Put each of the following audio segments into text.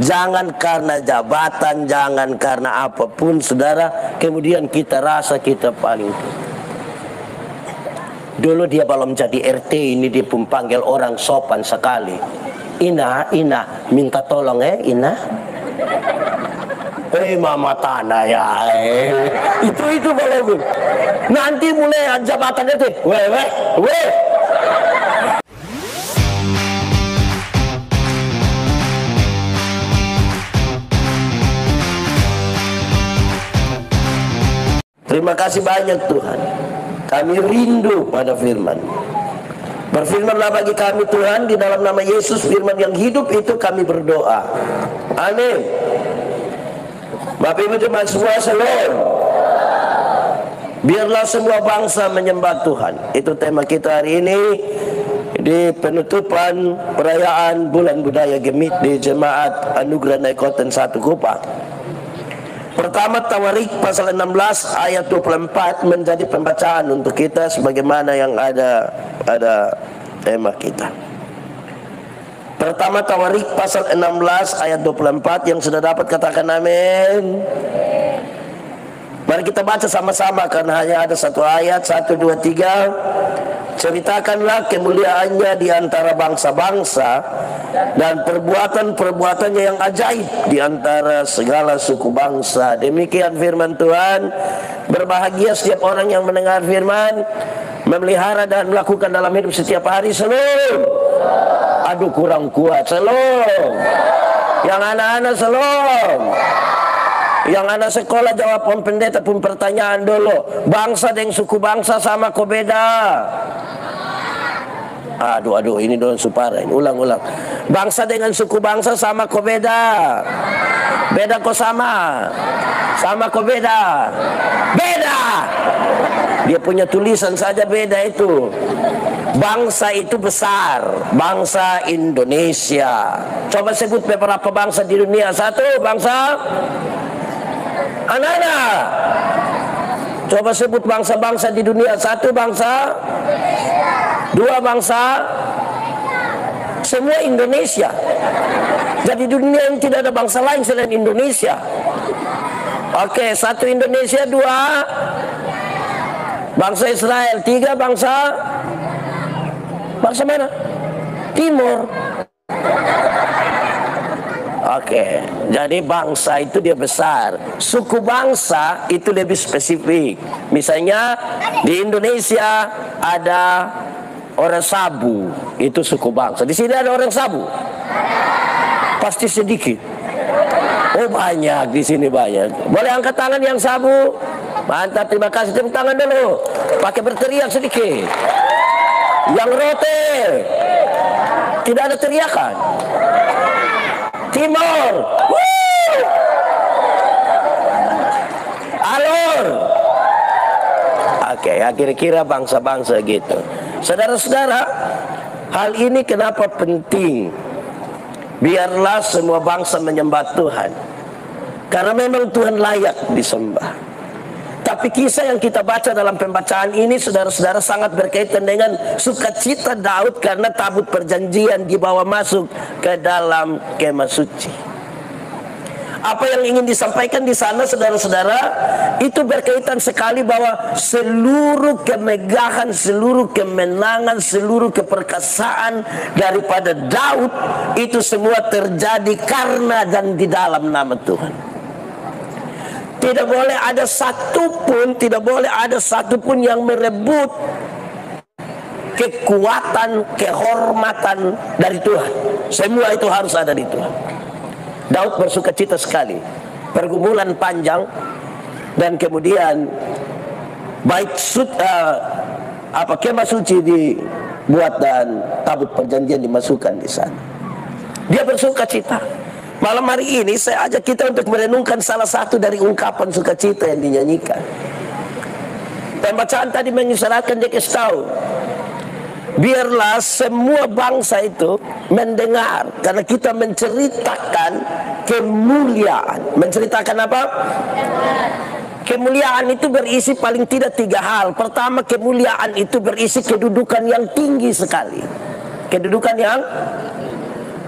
Jangan karena jabatan, jangan karena apapun, saudara, kemudian kita rasa kita paling tua. Dulu dia belum jadi RT, ini dia pun panggil orang sopan sekali. Ina, minta tolong Ina. Mama tanah ya. Itu belum. Nanti mulai jabatan itu. Weh. Terima kasih banyak Tuhan. Kami rindu pada firman. Berfirmanlah bagi kami Tuhan di dalam nama Yesus, firman yang hidup itu kami berdoa. Amin. Bapak Ibu jemaat semua, shalom. Biarlah semua bangsa menyembah Tuhan. Itu tema kita hari ini di penutupan perayaan Bulan Budaya Gemit di Jemaat Anugerah Naikoten 1 Kupang. Pertama, Tawarik pasal 16 ayat 24 menjadi pembacaan untuk kita sebagaimana yang ada tema kita. Pertama, Tawarik pasal 16 ayat 24, yang sudah dapat katakan amin. Mari kita baca sama-sama karena hanya ada satu ayat. 1, 2, 3. Ceritakanlah kemuliaannya di antara bangsa-bangsa dan perbuatan-perbuatannya yang ajaib di antara segala suku bangsa. Demikian firman Tuhan. Berbahagia setiap orang yang mendengar firman, memelihara dan melakukan dalam hidup setiap hari. Shalom. Aduh, kurang kuat. Shalom. Yang anak-anak shalom. Yang anak sekolah jawab pendeta pun pertanyaan dulu. Bangsa dengan suku bangsa sama kok beda? Aduh, ini doang supara. Ulang. Bangsa dengan suku bangsa sama kok beda? Beda kok sama? Sama kok beda? Beda! Dia punya tulisan saja beda itu. Bangsa itu besar. Bangsa Indonesia. Coba sebut beberapa bangsa di dunia. 1, bangsa anak-anak. Coba sebut bangsa-bangsa di dunia. 1, bangsa. 2, bangsa. Semua Indonesia. Jadi dunia yang tidak ada bangsa lain selain Indonesia. Oke, 1 Indonesia. 2 bangsa Israel. 3 bangsa mana? Timur. Oke, jadi bangsa itu dia besar. Suku bangsa itu lebih spesifik. Misalnya di Indonesia ada orang Sabu, itu suku bangsa. Di sini ada orang Sabu? Pasti sedikit. Oh banyak, di sini banyak. Boleh angkat tangan yang Sabu? Mantap, terima kasih. Tepuk tangan dulu. Pakai berteriak sedikit. Yang rote, tidak ada teriakan. Timur, Alor. Oke, kira-kira bangsa-bangsa gitu. Saudara-saudara, hal ini kenapa penting? Biarlah semua bangsa menyembah Tuhan, karena memang Tuhan layak disembah. Tapi kisah yang kita baca dalam pembacaan ini, saudara-saudara, sangat berkaitan dengan sukacita Daud karena tabut perjanjian dibawa masuk ke dalam kemah suci. Apa yang ingin disampaikan di sana, saudara-saudara, itu berkaitan sekali bahwa seluruh kemegahan, seluruh kemenangan, seluruh keperkasaan daripada Daud itu semua terjadi karena dan di dalam nama Tuhan. Tidak boleh ada satupun yang merebut kekuatan, kehormatan dari Tuhan. Semua itu harus ada di Tuhan. Daud bersukacita sekali. Pergumulan panjang dan kemudian kemah suci dibuat dan tabut perjanjian dimasukkan di sana. Dia bersukacita. Malam hari ini saya ajak kita untuk merenungkan salah satu dari ungkapan sukacita yang dinyanyikan. Pembacaan tadi mengisyaratkan dia kasih tahu, biarlah semua bangsa itu mendengar, karena kita menceritakan kemuliaan. Menceritakan apa? Kemuliaan itu berisi paling tidak 3 hal. Pertama, kemuliaan itu berisi kedudukan yang tinggi sekali. Kedudukan yang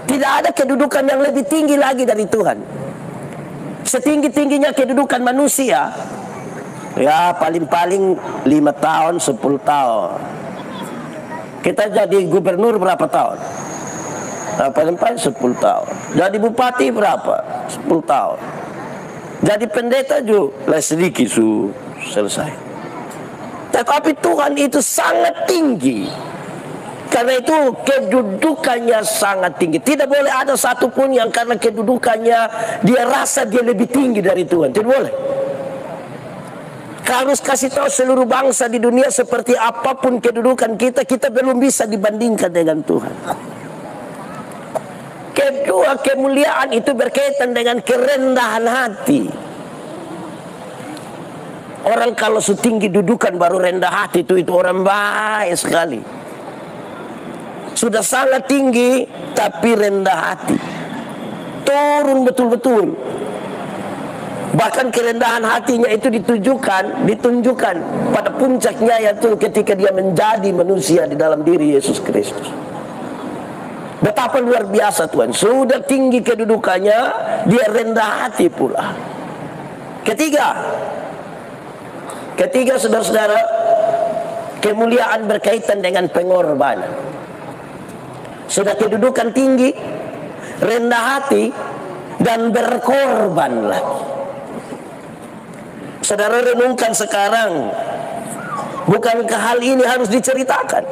Tidak ada kedudukan yang lebih tinggi lagi dari Tuhan. Setinggi-tingginya kedudukan manusia, ya paling-paling 5 tahun, 10 tahun. Kita jadi gubernur berapa tahun? Nah, paling-paling 10 tahun. Jadi bupati berapa? 10 tahun. Jadi pendeta juga sedikit selesai. Tetapi Tuhan itu sangat tinggi. Karena itu kedudukannya sangat tinggi. Tidak boleh ada satupun yang karena kedudukannya dia rasa dia lebih tinggi dari Tuhan. Tidak boleh. Kau harus kasih tahu seluruh bangsa di dunia seperti apapun kedudukan kita, kita belum bisa dibandingkan dengan Tuhan. Kedua, kemuliaan itu berkaitan dengan kerendahan hati. Orang kalau setinggi dudukan baru rendah hati, itu orang baik sekali. Sudah sangat tinggi tapi rendah hati, turun betul-betul. Bahkan kerendahan hatinya itu ditunjukkan pada puncaknya, yaitu ketika dia menjadi manusia di dalam diri Yesus Kristus. Betapa luar biasa Tuhan. Sudah tinggi kedudukannya, dia rendah hati pula. Ketiga saudara-saudara, kemuliaan berkaitan dengan pengorbanan. Sudah kedudukan tinggi, rendah hati, dan berkorban lagi. Saudara renungkan sekarang, bukankah hal ini harus diceritakan?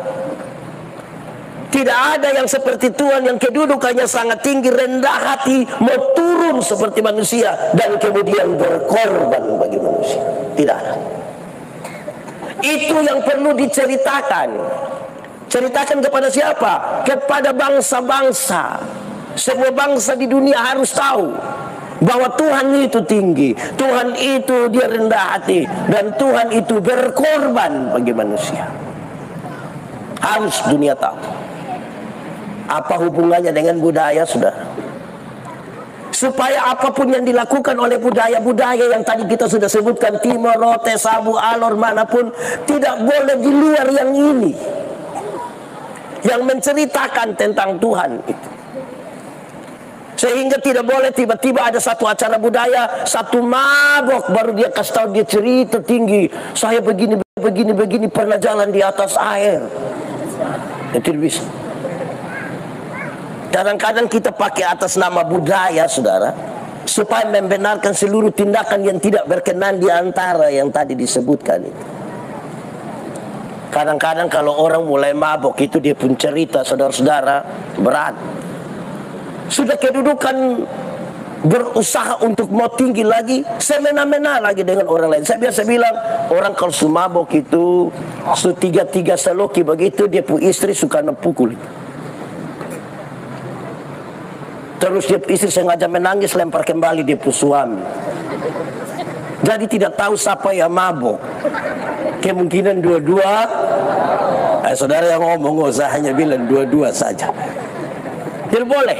Tidak ada yang seperti Tuhan yang kedudukannya sangat tinggi, rendah hati, mau turun seperti manusia, dan kemudian berkorban bagi manusia. Tidak ada. Itu yang perlu diceritakan. Ceritakan kepada siapa? Kepada bangsa-bangsa. Semua bangsa di dunia harus tahu bahwa Tuhan itu tinggi, Tuhan itu dia rendah hati, dan Tuhan itu berkorban bagi manusia. Harus dunia tahu. Apa hubungannya dengan budaya, saudara? Supaya apapun yang dilakukan oleh budaya-budaya yang tadi kita sudah sebutkan, Timor, Rote, Sabu, Alor, manapun, tidak boleh di luar yang ini, yang menceritakan tentang Tuhan itu. Sehingga tidak boleh tiba-tiba ada satu acara budaya, satu mabok, baru dia kasih tahu, dia cerita tinggi, saya begini pernah jalan di atas air. Itu tidak bisa. Kadang-kadang kita pakai atas nama budaya, saudara, supaya membenarkan seluruh tindakan yang tidak berkenan di antara yang tadi disebutkan itu. Kadang-kadang kalau orang mulai mabok itu dia pun cerita, saudara-saudara, berat. Sudah kedudukan berusaha untuk mau tinggi lagi, semena-mena lagi dengan orang lain. Saya biasa bilang, orang kalau mabok itu tiga seloki begitu, dia pun istri suka nepukul. Terus dia istri sengaja menangis, lempar kembali dia pun suami. Jadi tidak tahu siapa yang mabok. Kemungkinan dua-dua. Saudara yang ngomong, saya hanya bilang dua-dua saja. Tidak boleh.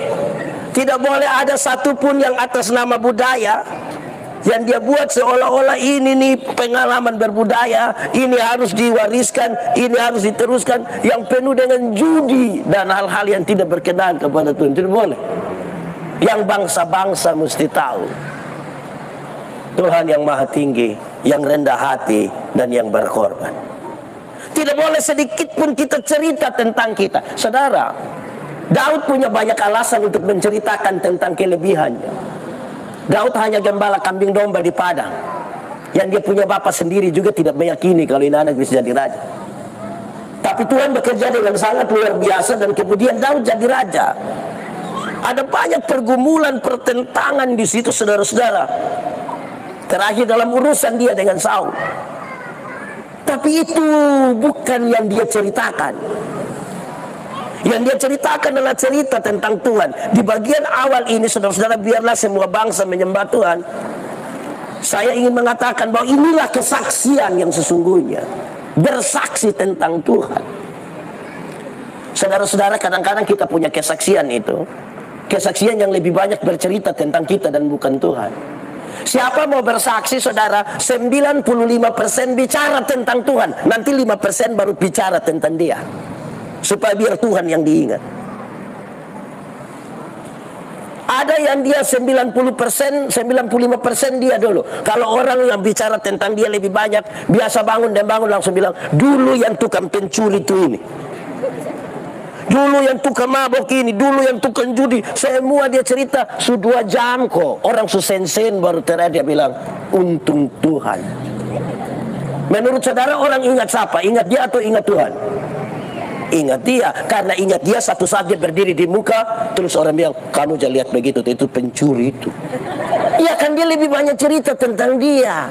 Tidak boleh ada satupun yang atas nama budaya yang dia buat seolah-olah ini nih pengalaman berbudaya, ini harus diwariskan, ini harus diteruskan, yang penuh dengan judi dan hal-hal yang tidak berkenan kepada Tuhan. Tidak boleh. Yang bangsa-bangsa mesti tahu Tuhan yang maha tinggi, yang rendah hati, dan yang berkorban. Tidak boleh sedikit pun kita cerita tentang kita. Saudara, Daud punya banyak alasan untuk menceritakan tentang kelebihannya. Daud hanya gembala kambing domba di padang, yang dia punya bapak sendiri juga tidak meyakini kalau ini anak bisa jadi raja. Tapi Tuhan bekerja dengan sangat luar biasa, dan kemudian Daud jadi raja. Ada banyak pergumulan, pertentangan di situ, saudara-saudara. Terakhir dalam urusan dia dengan Saul. Tapi itu bukan yang dia ceritakan. Yang dia ceritakan adalah cerita tentang Tuhan. Di bagian awal ini, saudara-saudara, biarlah semua bangsa menyembah Tuhan. Saya ingin mengatakan bahwa inilah kesaksian yang sesungguhnya. Bersaksi tentang Tuhan. Saudara-saudara, kadang-kadang kita punya kesaksian itu. Kesaksian yang lebih banyak bercerita tentang kita dan bukan Tuhan. Siapa mau bersaksi, saudara, 95% bicara tentang Tuhan. Nanti 5% baru bicara tentang dia. Supaya biar Tuhan yang diingat. Ada yang dia 90%, 95% dia dulu. Kalau orang yang bicara tentang dia lebih banyak, biasa bangun dan bangun langsung bilang, dulu yang tukang pencuri itu ini, dulu yang tukang mabok ini, dulu yang tukang judi. Semua dia cerita, sudah 2 jam kok. Orang susen-sen baru terakhir dia bilang, untung Tuhan. Menurut saudara orang ingat siapa? Ingat dia atau ingat Tuhan? Ingat dia, karena ingat dia satu saat dia berdiri di muka, terus orang bilang, kamu jangan lihat begitu, itu pencuri itu. Iya kan, dia lebih banyak cerita tentang dia.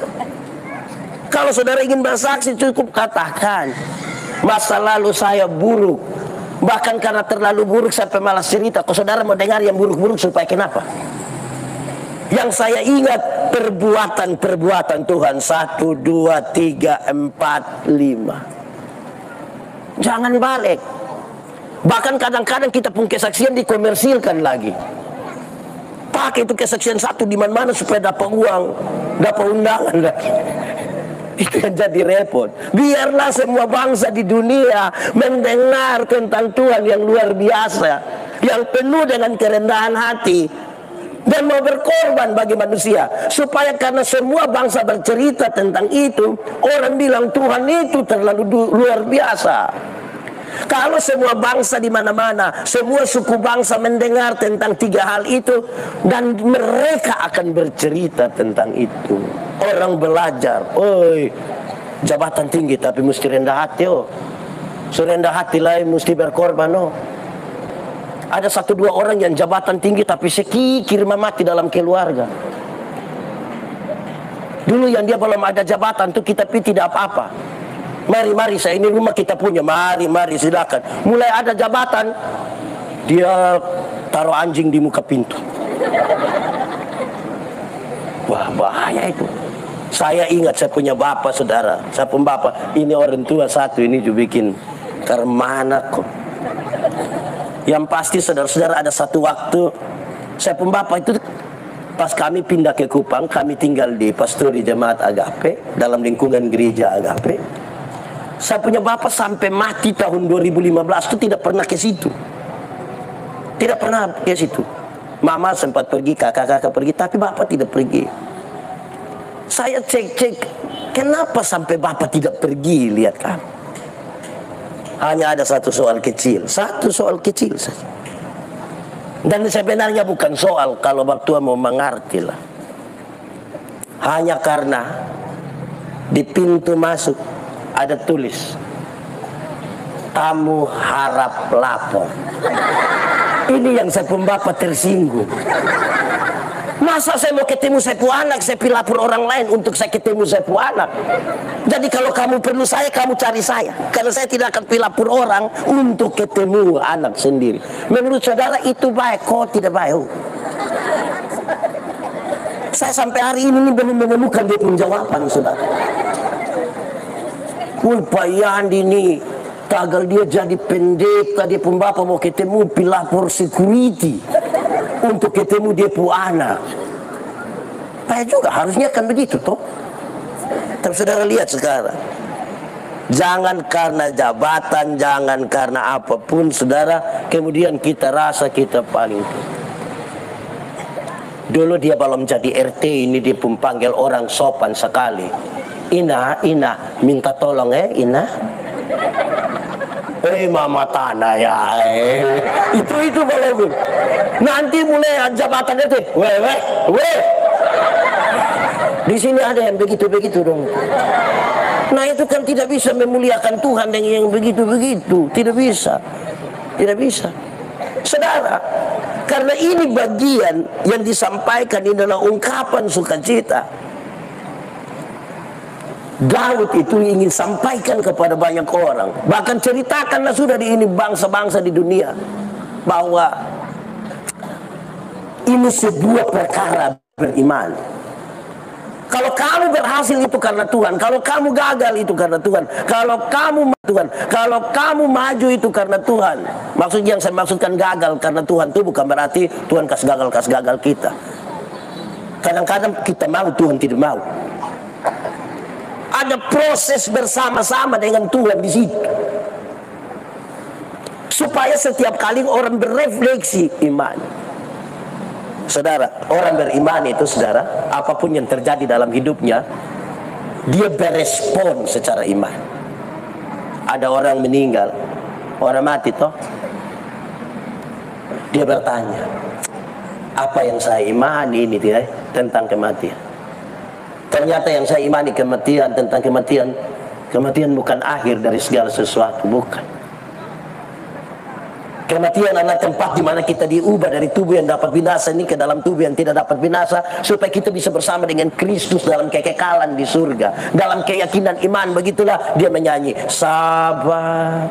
Kalau saudara ingin bersaksi, cukup katakan, masa lalu saya buruk, bahkan karena terlalu buruk sampai malas cerita. Kalau saudara mau dengar yang buruk-buruk supaya kenapa? Yang saya ingat perbuatan-perbuatan Tuhan, 1, 2, 3, 4, 5. Jangan balik. Bahkan kadang-kadang kita pun kesaksian dikomersilkan lagi. Pakai itu kesaksian satu di mana-mana supaya dapat uang, dapat undangan lagi. Itu yang jadi repot. Biarlah semua bangsa di dunia mendengar tentang Tuhan yang luar biasa, yang penuh dengan kerendahan hati dan mau berkorban bagi manusia, supaya karena semua bangsa bercerita tentang itu, orang bilang Tuhan itu terlalu luar biasa. Kalau semua bangsa di mana-mana, semua suku bangsa mendengar tentang 3 hal itu, dan mereka akan bercerita tentang itu. Orang belajar, oi, jabatan tinggi tapi mesti rendah hati, oh. Serendah hati lain mesti berkorban, oh. Ada 1-2 orang yang jabatan tinggi tapi sekikir mati dalam keluarga. Dulu yang dia belum ada jabatan tuh kita tidak apa-apa. Mari saya ini rumah kita punya, mari silakan. Mulai ada jabatan, dia taruh anjing di muka pintu. Wah, bahaya itu. Saya ingat saya punya bapak, saudara. Saya pun bapak, ini orang tua satu ini juga bikin kermana kok. Yang pasti saudara-saudara, ada satu waktu saya pun bapak itu pas kami pindah ke Kupang, kami tinggal di pastori jemaat Agape dalam lingkungan gereja Agape. Saya punya bapak sampai mati tahun 2015 itu tidak pernah ke situ. Tidak pernah ke situ. Mama sempat pergi, kakak-kakak pergi, tapi bapak tidak pergi. Saya cek, kenapa sampai bapak tidak pergi, lihat kan? Hanya ada satu soal kecil saja. Dan sebenarnya bukan soal kalau mertua mau mengerti lah. Hanya karena di pintu masuk ada tulis, tamu harap lapor. Ini yang saya pun bapak tersinggung. Masa saya mau ketemu saya pu anak, saya pilih lapor orang lain untuk saya ketemu saya pu anak. Jadi kalau kamu perlu saya, kamu cari saya. Karena saya tidak akan pilih lapor orang untuk ketemu anak sendiri. Menurut saudara itu baik, kok tidak baik? Saya sampai hari ini belum menemukan dia penjawaban, saudara. Pak Yandi ini tagal dia jadi pendeta, dia pun bapak mau ketemu pilapor security untuk ketemu dia pu anak. Baik juga, harusnya kan begitu toh. Tapi saudara lihat sekarang, jangan karena jabatan, jangan karena apapun saudara, kemudian kita rasa kita paling. Dulu dia belum jadi RT, ini dia pun panggil orang sopan sekali. Ina, minta tolong Ina. Mama tanah ya. Itu belum. Nanti mulai jabatan itu. Weh. Di sini ada yang begitu dong. Nah itu kan tidak bisa memuliakan Tuhan dengan yang begitu-begitu. Tidak bisa. Saudara, karena ini bagian yang disampaikan ini adalah ungkapan sukacita. Daud itu ingin sampaikan kepada banyak orang, bahkan ceritakanlah sudah di ini bangsa-bangsa di dunia, bahwa ini sebuah perkara beriman. Kalau kamu berhasil itu karena Tuhan, kalau kamu gagal itu karena Tuhan, kalau kamu maju itu karena Tuhan. Maksud yang saya maksudkan gagal karena Tuhan itu bukan berarti Tuhan kasih gagal kita. Kadang-kadang kita mau, Tuhan tidak mau. Ada proses bersama-sama dengan Tuhan di situ. Supaya setiap kali orang berefleksi iman. Saudara, orang beriman itu saudara, apapun yang terjadi dalam hidupnya, dia berespon secara iman. Ada orang meninggal, orang mati toh, dia bertanya, apa yang saya imani ini tidak tentang kematian? Ternyata yang saya imani kematian, tentang kematian, kematian bukan akhir dari segala sesuatu, bukan. Kematian adalah tempat di mana kita diubah dari tubuh yang dapat binasa ini ke dalam tubuh yang tidak dapat binasa, supaya kita bisa bersama dengan Kristus dalam kekekalan di surga. Dalam keyakinan iman, begitulah dia menyanyi, sabar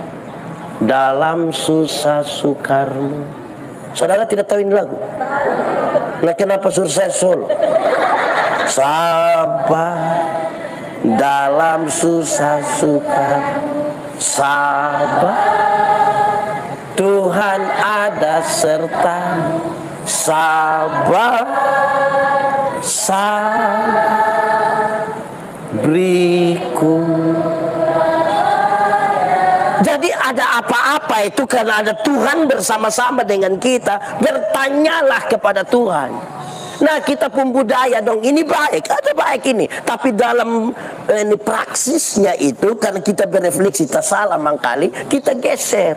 dalam susah sukarmu. Saudara tidak tahu ini lagu? Nah, kenapa suruh saya solo? Sabar dalam susah sukar, sabar, Tuhan ada serta, sabar, sabar, beriku. Jadi ada apa-apa itu karena ada Tuhan bersama-sama dengan kita. Bertanyalah kepada Tuhan. Nah, kita pun budaya dong, ini baik, ada baik ini. Tapi dalam ini praksisnya itu, karena kita berefleksi, kita salah mangkali, kita geser.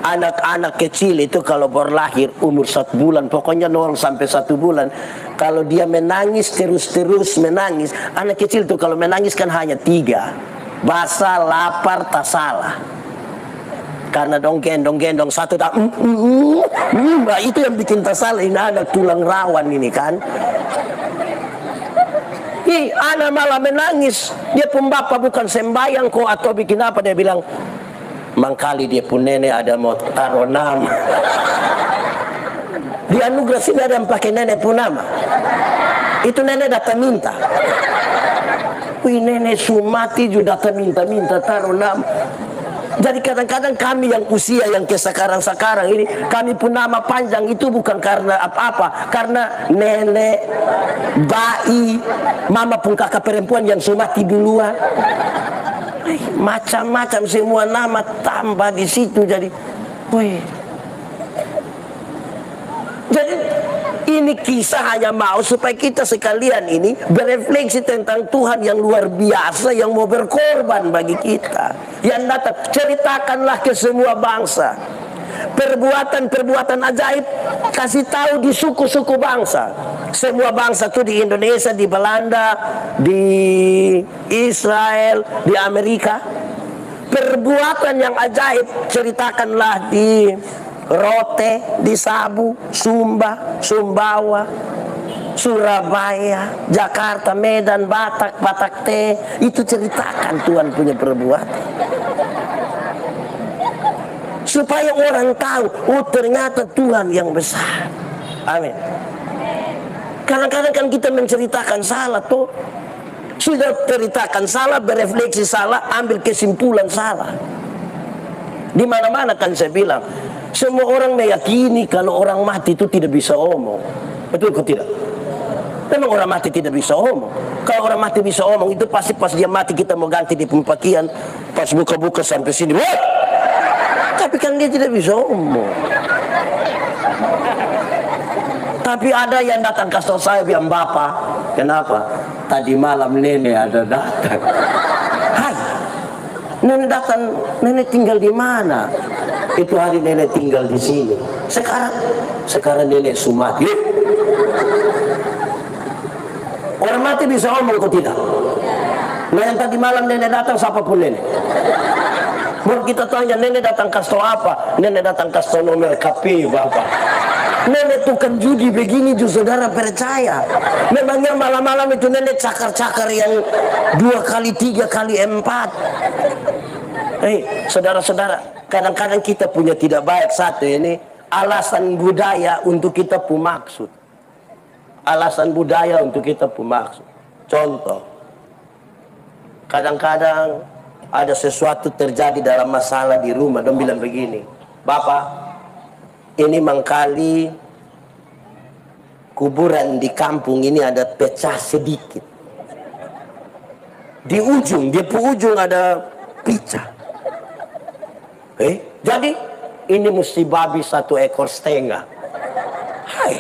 Anak-anak kecil itu kalau baru lahir umur 1 bulan, pokoknya 0 sampai 1 bulan, kalau dia menangis terus-terus menangis, anak kecil itu kalau menangis kan hanya 3, basah, lapar, tak salah. Karena gendong satu tak, itu yang bikin tak salah. Ini anak tulang rawan ini kan. Anak malah menangis, dia pun bapak bukan sembahyang kok atau bikin apa, dia bilang, mangkali dia pun nenek ada mau taruh nama. Di anugerah sini ada yang pakai nenek pun nama. Itu nenek datang minta. Wih, nenek sumati juga datang minta taruh nama. Jadi kadang-kadang kami yang usia yang ke sekarang ini, kami pun nama panjang itu bukan karena apa-apa, karena nenek, bayi, mama pun kakak perempuan yang sumati duluan. Macam-macam semua nama tambah di situ, jadi, wih. Jadi ini kisah hanya mau supaya kita sekalian ini berefleksi tentang Tuhan yang luar biasa, yang mau berkorban bagi kita, yang datang. Ceritakanlah ke semua bangsa perbuatan-perbuatan ajaib, kasih tahu di suku-suku bangsa. Semua bangsa itu di Indonesia, di Belanda, di Israel, di Amerika. Perbuatan yang ajaib ceritakanlah di Rote, di Sabu, Sumba, Sumbawa, Surabaya, Jakarta, Medan, Batak T. Itu ceritakan Tuhan punya perbuatan, supaya orang tahu, oh ternyata Tuhan yang besar. Amin. Kadang-kadang kan kita menceritakan salah tuh. Sudah ceritakan salah, berefleksi salah, ambil kesimpulan salah. Di mana-mana kan saya bilang, semua orang meyakini kalau orang mati itu tidak bisa omong. Betul atau tidak? Memang orang mati tidak bisa omong. Kalau orang mati bisa omong, itu pasti pas dia mati kita mau ganti di pakaian, pas buka-buka sampai sini. Wah! Tapi kan dia tidak bisa omong. Tapi ada yang datang kasih saya bilang, bapak, kenapa? Tadi malam nenek ada datang. Hai, nenek datang, nenek tinggal di mana? Itu hari nenek tinggal di sini. Sekarang nenek sumati. Orang mati bisa omong kok tidak? Nah yang tadi malam nenek datang, siapa pun nenek. Baru kita tanya, nenek datang kasih apa? Nenek datang kasih nomor KP bapak. Nenek tukang judi begini juga saudara percaya. Memangnya malam-malam itu nenek cakar-cakar yang 2 kali 3 kali 4. Saudara-saudara, kadang-kadang kita punya tidak baik satu ini, alasan budaya untuk kita pun maksud. Alasan budaya untuk kita pun maksud. Contoh, kadang-kadang ada sesuatu terjadi dalam masalah di rumah, dong bilang begini, bapak, ini mangkali kuburan di kampung ini ada pecah sedikit. Di ujung, di ujung ada pecah. Jadi ini mesti babi 1,5 ekor. Hai,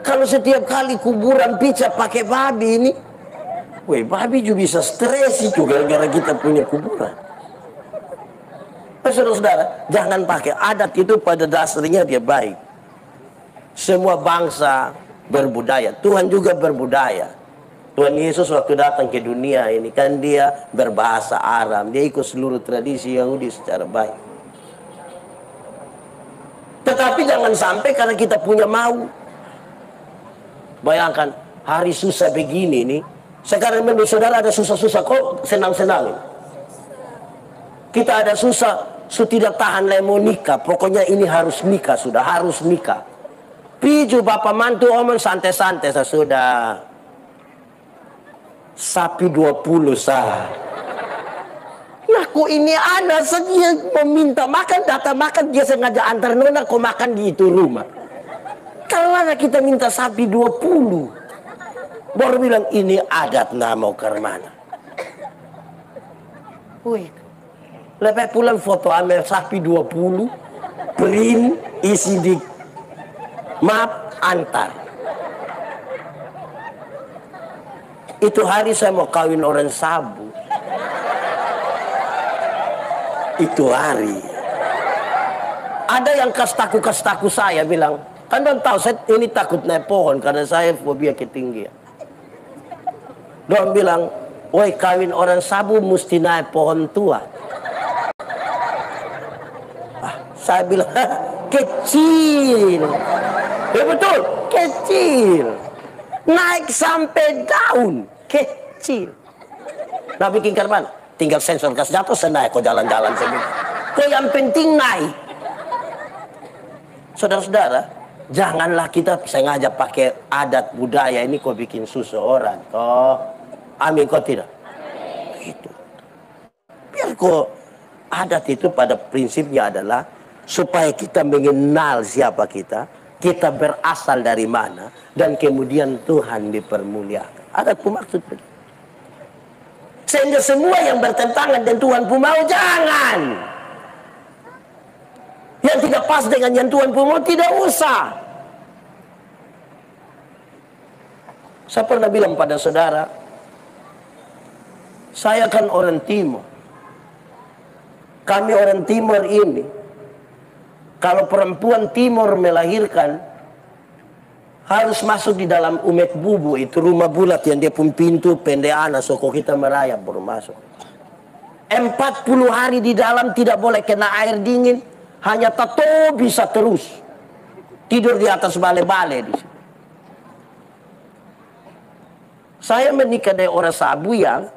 Kalau setiap kali kuburan pica pakai babi ini, weh, babi juga bisa stres itu gara-gara kita punya kuburan. Saudara-saudara, jangan pakai adat itu, pada dasarnya dia baik. Semua bangsa berbudaya, Tuhan juga berbudaya. Tuhan Yesus waktu datang ke dunia ini kan dia berbahasa Aram, dia ikut seluruh tradisi Yahudi secara baik. Tetapi jangan sampai karena kita punya mau. Bayangkan hari susah begini nih. Sekarang menurut saudara ada susah-susah kok senang-senang. Kita ada susah, tidak tahan lagi mau nikah. Pokoknya ini harus nikah, sudah harus nikah. Piju bapak mantu omong santai-santai sudah. Sapi 20 sah. Nah kok ini ada dia meminta makan, datang makan, dia sengaja antar nona kok makan di itu rumah. Kalau kita minta sapi 20, baru bilang ini adat nggak mau ke mana. Wih, lebih pulang foto ambil sapi 20, print, isi di map, antar. Itu hari saya mau kawin orang Sabu. Itu hari. Ada yang kas taku saya bilang, kan don tahu saya ini takut naik pohon karena saya fobia ketinggian. Don bilang, woi kawin orang Sabu mesti naik pohon tua. Saya bilang, kecil. Ya betul, kecil. Naik sampai daun, kecil. Nah bikin karban, tinggal sensor gas jatuh, saya naik kok jalan-jalan sendiri. Kok yang penting naik. Saudara-saudara, janganlah kita sengaja pakai adat budaya ini kok bikin susah orang. Oh, amin kok tidak? Itu. Biar kok adat itu pada prinsipnya adalah supaya kita mengenal siapa kita berasal dari mana, dan kemudian Tuhan dipermuliakan. Adat maksud begitu. Sehingga semua yang bertentangan dengan Tuhan pun mau, jangan. Yang tidak pas dengan yang Tuhan pun mau, tidak usah. Saya pernah bilang pada saudara, saya kan orang Timur. Kami orang Timur ini, kalau perempuan Timur melahirkan, harus masuk di dalam umet bubu, itu rumah bulat yang dia pun pintu pendek anak, soko kita merayap baru masuk. 40 hari di dalam, tidak boleh kena air dingin, hanya tato bisa terus. Tidur di atas bale-bale di sini. Saya menikah dengan orang Sabu yang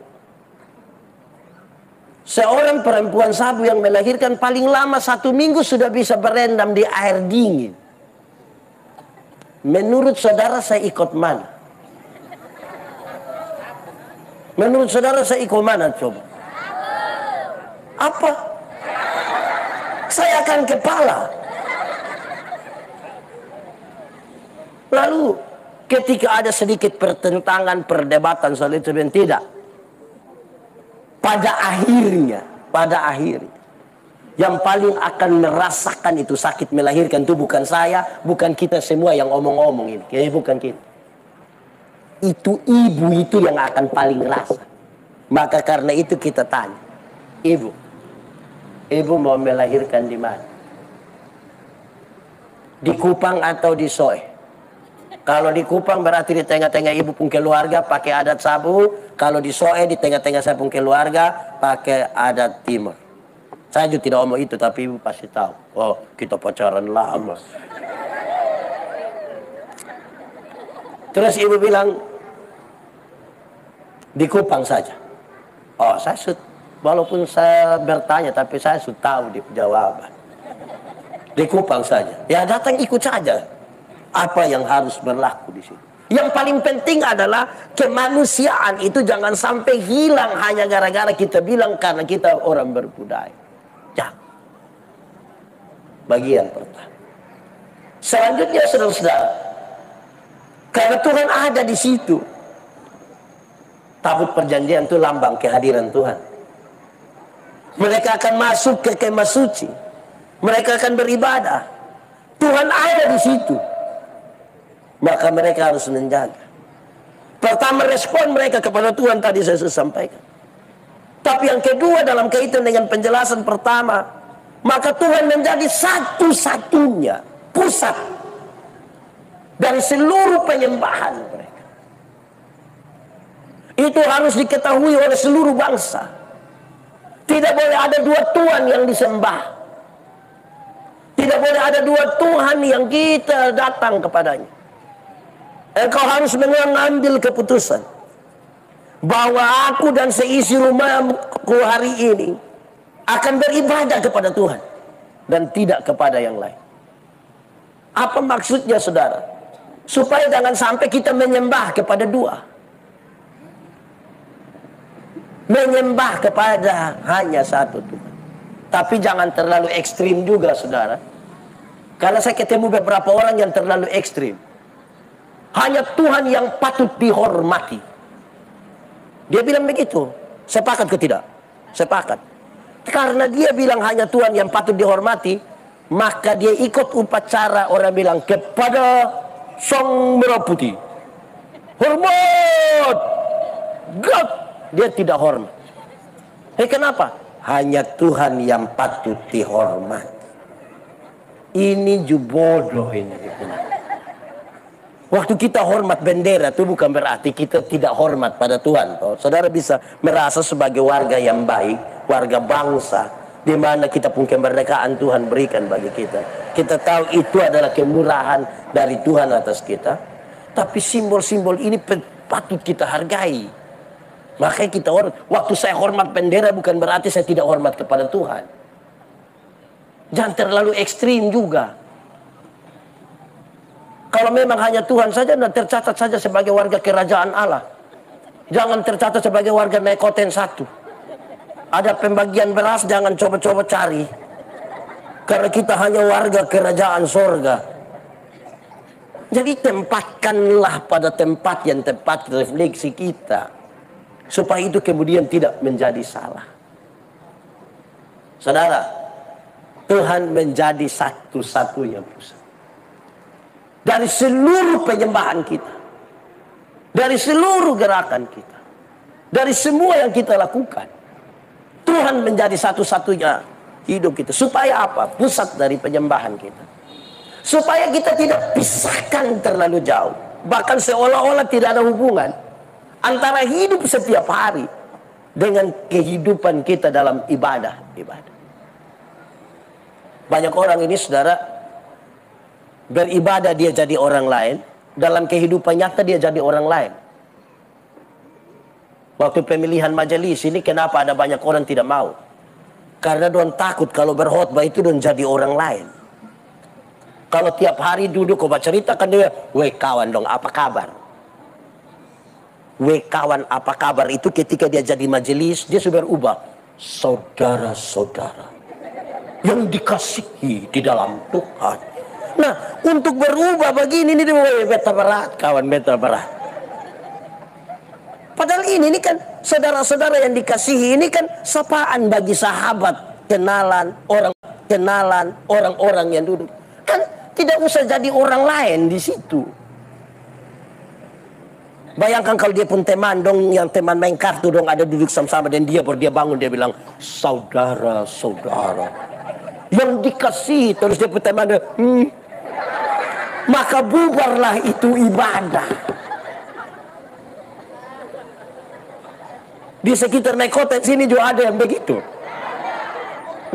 seorang perempuan Sabu yang melahirkan paling lama 1 minggu sudah bisa berendam di air dingin. Menurut saudara saya ikut mana? Menurut saudara saya ikut mana coba? Apa? Saya akan kepala. Lalu ketika ada sedikit pertentangan, perdebatan soal itu dan tidak, pada akhirnya yang paling akan merasakan itu sakit melahirkan itu bukan saya, bukan kita semua yang omong-omong ini, bukan kita. Itu ibu itu yang akan paling rasa. Maka karena itu kita tanya, ibu mau melahirkan di mana? Di Kupang atau di Soe? Kalau di Kupang berarti di tengah-tengah ibu pun keluarga pakai adat Sabu. Kalau di Soe di tengah-tengah saya pun keluarga pakai adat Timur. Saya juga tidak ngomong itu, tapi ibu pasti tahu. Oh, kita pacaran lama. Terus ibu bilang, di Kupang saja. Oh, walaupun saya bertanya, tapi saya sudah tahu di jawaban. Di Kupang saja. Ya datang ikut saja. Apa yang harus berlaku di sini. Yang paling penting adalah kemanusiaan itu jangan sampai hilang hanya gara-gara kita bilang karena kita orang berbudaya. Jangan. Bagian pertama. Selanjutnya saudara-saudara, karena Tuhan ada di situ. Tabut perjanjian itu lambang kehadiran Tuhan. Mereka akan masuk ke kemah suci. Mereka akan beribadah. Tuhan ada di situ. maka mereka harus menjaga. Pertama, respon mereka kepada Tuhan tadi saya sudah sampaikan. Tapi yang kedua, dalam kaitan dengan penjelasan pertama, maka Tuhan menjadi satu-satunya pusat dari seluruh penyembahan mereka. Itu harus diketahui oleh seluruh bangsa. Tidak boleh ada dua Tuhan yang disembah. Tidak boleh ada dua Tuhan yang kita datang kepadanya. Engkau harus mengambil keputusan bahwa aku dan seisi rumahku hari ini akan beribadah kepada Tuhan dan tidak kepada yang lain. Apa maksudnya, saudara? Supaya jangan sampai kita menyembah kepada dua. Menyembah kepada hanya satu Tuhan. Tapi jangan terlalu ekstrim juga, saudara. Karena saya ketemu beberapa orang yang terlalu ekstrim. Hanya Tuhan yang patut dihormati. Dia bilang begitu. Sepakat ke tidak? Sepakat. Karena dia bilang hanya Tuhan yang patut dihormati, maka dia ikut upacara orang bilang kepada Sang Merah Putih. Hormat! God! Dia tidak hormat. Kenapa? Hanya Tuhan yang patut dihormati. Ini bodoh ini. Waktu kita hormat bendera itu bukan berarti kita tidak hormat pada Tuhan. Saudara bisa merasa sebagai warga yang baik, warga bangsa, di mana kita pun kemerdekaan Tuhan berikan bagi kita. Kita tahu itu adalah kemurahan dari Tuhan atas kita. Tapi simbol-simbol ini patut kita hargai. Makanya kita waktu saya hormat bendera bukan berarti saya tidak hormat kepada Tuhan. Jangan terlalu ekstrim juga. Kalau memang hanya Tuhan saja, dan tercatat saja sebagai warga kerajaan Allah. Jangan tercatat sebagai warga Nekoten 1. Ada pembagian beras, jangan coba-coba cari. Karena kita hanya warga kerajaan sorga. Jadi tempatkanlah pada tempat yang tepat refleksi kita. Supaya itu kemudian tidak menjadi salah. Saudara, Tuhan menjadi satu-satunya pusat. Dari seluruh penyembahan kita. Dari seluruh gerakan kita. Dari semua yang kita lakukan. Tuhan menjadi satu-satunya hidup kita. Supaya apa? Pusat dari penyembahan kita. Supaya kita tidak pisahkan terlalu jauh. Bahkan seolah-olah tidak ada hubungan antara hidup setiap hari dengan kehidupan kita dalam ibadah. Banyak orang ini, saudara, beribadah dia jadi orang lain, dalam kehidupan nyata dia jadi orang lain. Waktu pemilihan majelis ini kenapa ada banyak orang tidak mau? Karena don takut kalau berkhotbah itu don jadi orang lain. Kalau tiap hari duduk coba ceritakan dia, "Weh kawan dong, apa kabar?" "Weh kawan, apa kabar?" Itu ketika dia jadi majelis, dia sudah berubah. Saudara-saudara yang dikasihi di dalam Tuhan. Nah, untuk berubah begini ini beta berat, kawan, beta berat. Padahal ini kan saudara-saudara yang dikasihi, ini kan sapaan bagi sahabat, kenalan orang-orang yang duduk. Kan tidak usah jadi orang lain di situ. Bayangkan kalau dia pun teman dong, yang teman main kartu dong ada duduk sama-sama dan dia bangun dia bilang saudara-saudara yang dikasihi, terus dia pun teman dia, maka bubarlah itu ibadah. Di sekitar Nekoten sini juga ada yang begitu.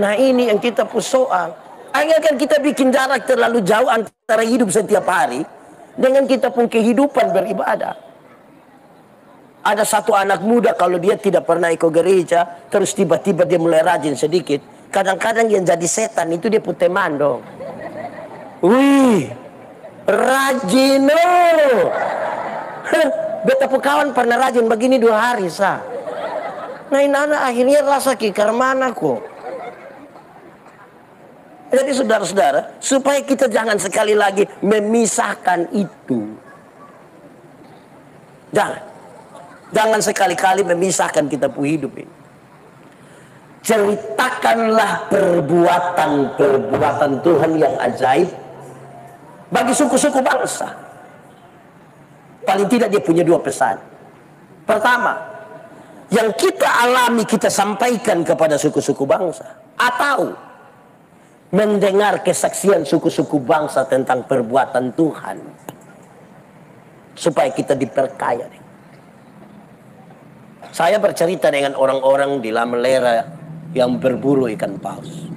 Nah ini yang kita pun soal. Akhirnya kan kita bikin jarak terlalu jauh antara hidup setiap hari dengan kita pun kehidupan beribadah. Ada satu anak muda kalau dia tidak pernah ikut gereja, terus tiba-tiba dia mulai rajin sedikit. Kadang-kadang yang jadi setan itu dia pun teman dong. Wih, rajin loh. Beta pun kawan pernah rajin begini 2 hari sah. Nah ini anak akhirnya rasa kikar mana kok. Jadi saudara-saudara, supaya kita jangan sekali lagi memisahkan itu. Jangan sekali-kali memisahkan kita punya hidup ini. Ceritakanlah perbuatan Tuhan yang ajaib bagi suku-suku bangsa. Paling tidak dia punya dua pesan. Pertama, yang kita alami kita sampaikan kepada suku-suku bangsa, atau mendengar kesaksian suku-suku bangsa tentang perbuatan Tuhan, supaya kita diperkaya. Saya bercerita dengan orang-orang di Lamelera yang berburu ikan paus.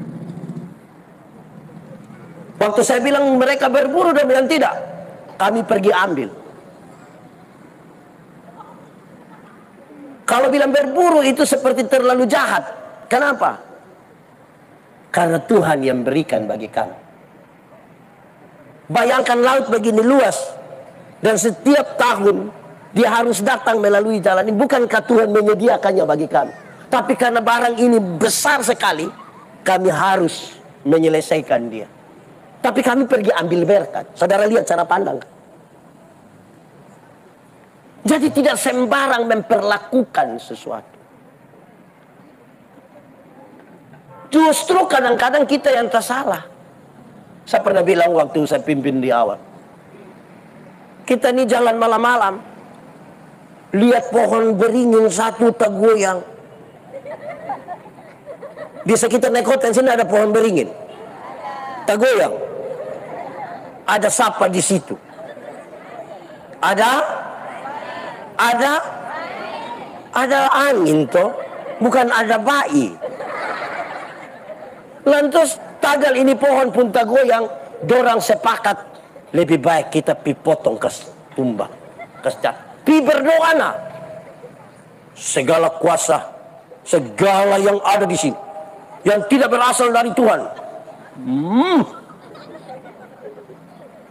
Waktu saya bilang mereka berburu, dia bilang tidak, kami pergi ambil. Kalau bilang berburu itu seperti terlalu jahat. Kenapa? Karena Tuhan yang berikan bagi kami. Bayangkan laut begini luas, dan setiap tahun dia harus datang melalui jalan ini. Bukankah Tuhan menyediakannya bagi kami? Tapi karena barang ini besar sekali, kami harus menyelesaikan dia. Tapi kami pergi ambil berkat. Saudara lihat cara pandang. Jadi tidak sembarang memperlakukan sesuatu. Justru kadang-kadang kita yang tersalah. Saya pernah bilang waktu saya pimpin di awal. Kita ini jalan malam-malam. Lihat pohon beringin satu tergoyang. Bisa kita naik hotel sini ada pohon beringin. Tergoyang. Ada sapa di situ. Ada angin toh, bukan ada bayi. Lantas tagal ini pohon pun tergoyang, dorang sepakat lebih baik kita pi potong kes tumbang, pi berdoa na. Segala kuasa, segala yang ada di sini, yang tidak berasal dari Tuhan.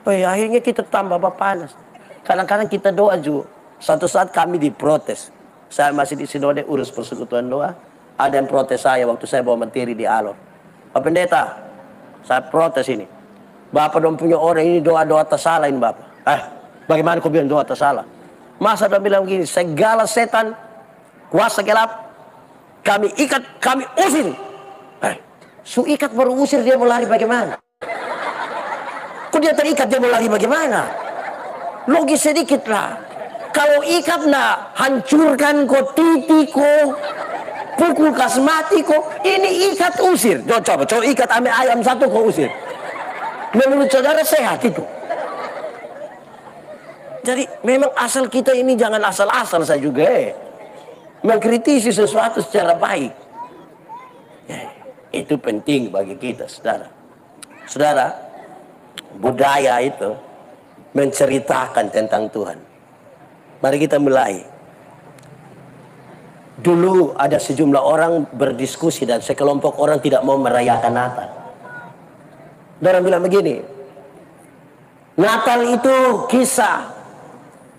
Akhirnya kita tambah panas. Kadang-kadang kita doa juga. Satu saat kami diprotes. Saya masih di Sinode urus persekutuan doa. Ada yang protes saya waktu saya bawa materi di Alor. Pak Pendeta, saya protes ini. Bapak dong punya orang ini doa-doa tersalah ini Bapak. Bagaimana kau bilang doa tersalah? Masa dia bilang begini, segala setan, kuasa gelap, kami ikat, kami usir. Su ikat baru usir, dia mau lari bagaimana? Kok dia terikat, dia mau lari bagaimana? Logis sedikit lah. Kalau ikat nak hancurkan ko, titi ko, pukul kas mati ko, ini ikat usir. Coba ikat ame ayam satu ko usir. Menurut saudara sehat itu? Jadi memang asal kita ini jangan asal-asal saya juga mengkritisi sesuatu secara baik. Itu penting bagi kita, saudara. Saudara, budaya itu menceritakan tentang Tuhan. Mari kita mulai. Dulu ada sejumlah orang berdiskusi dan sekelompok orang tidak mau merayakan Natal. Mereka bilang begini, Natal itu kisah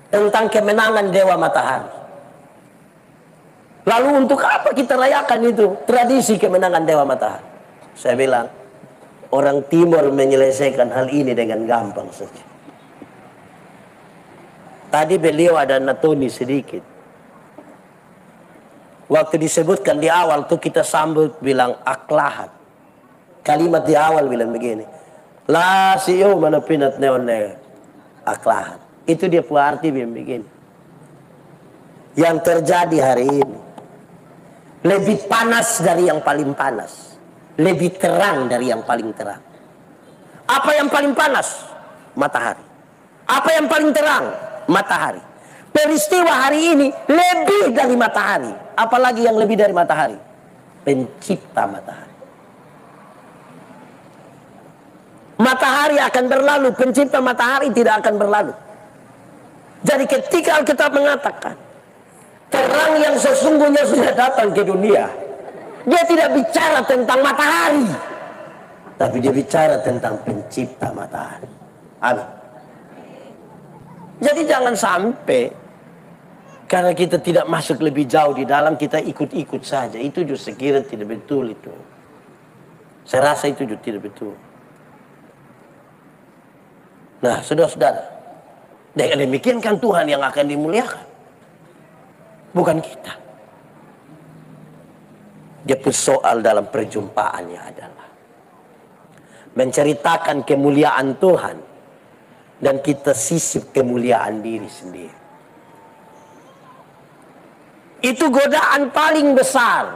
tentang kemenangan Dewa Matahari. Lalu untuk apa kita rayakan itu? Tradisi kemenangan Dewa Matahari. Saya bilang, orang Timur menyelesaikan hal ini dengan gampang saja. Tadi beliau ada natoni sedikit. Waktu disebutkan di awal tuh kita sambut bilang aklahat. Kalimat di awal bilang begini. La siyo mana pinat neone aklahat. Itu dia arti bilang begini. Yang terjadi hari ini lebih panas dari yang paling panas. Lebih terang dari yang paling terang. Apa yang paling panas? Matahari. Apa yang paling terang? Matahari. Peristiwa hari ini lebih dari matahari. Apalagi yang lebih dari matahari? Pencipta matahari. Matahari akan berlalu, pencipta matahari tidak akan berlalu. Jadi ketika Alkitab mengatakan terang yang sesungguhnya sudah datang ke dunia, dia tidak bicara tentang matahari, tapi dia bicara tentang pencipta matahari. Amin. Jadi jangan sampai karena kita tidak masuk lebih jauh di dalam, kita ikut-ikut saja. Itu justru sekira tidak betul itu. Saya rasa itu juga tidak betul. Nah, saudara-saudara, dengan demikian kan Tuhan yang akan dimuliakan, bukan kita. Dia persoal dalam perjumpaannya adalah menceritakan kemuliaan Tuhan dan kita sisip kemuliaan diri sendiri. Itu godaan paling besar,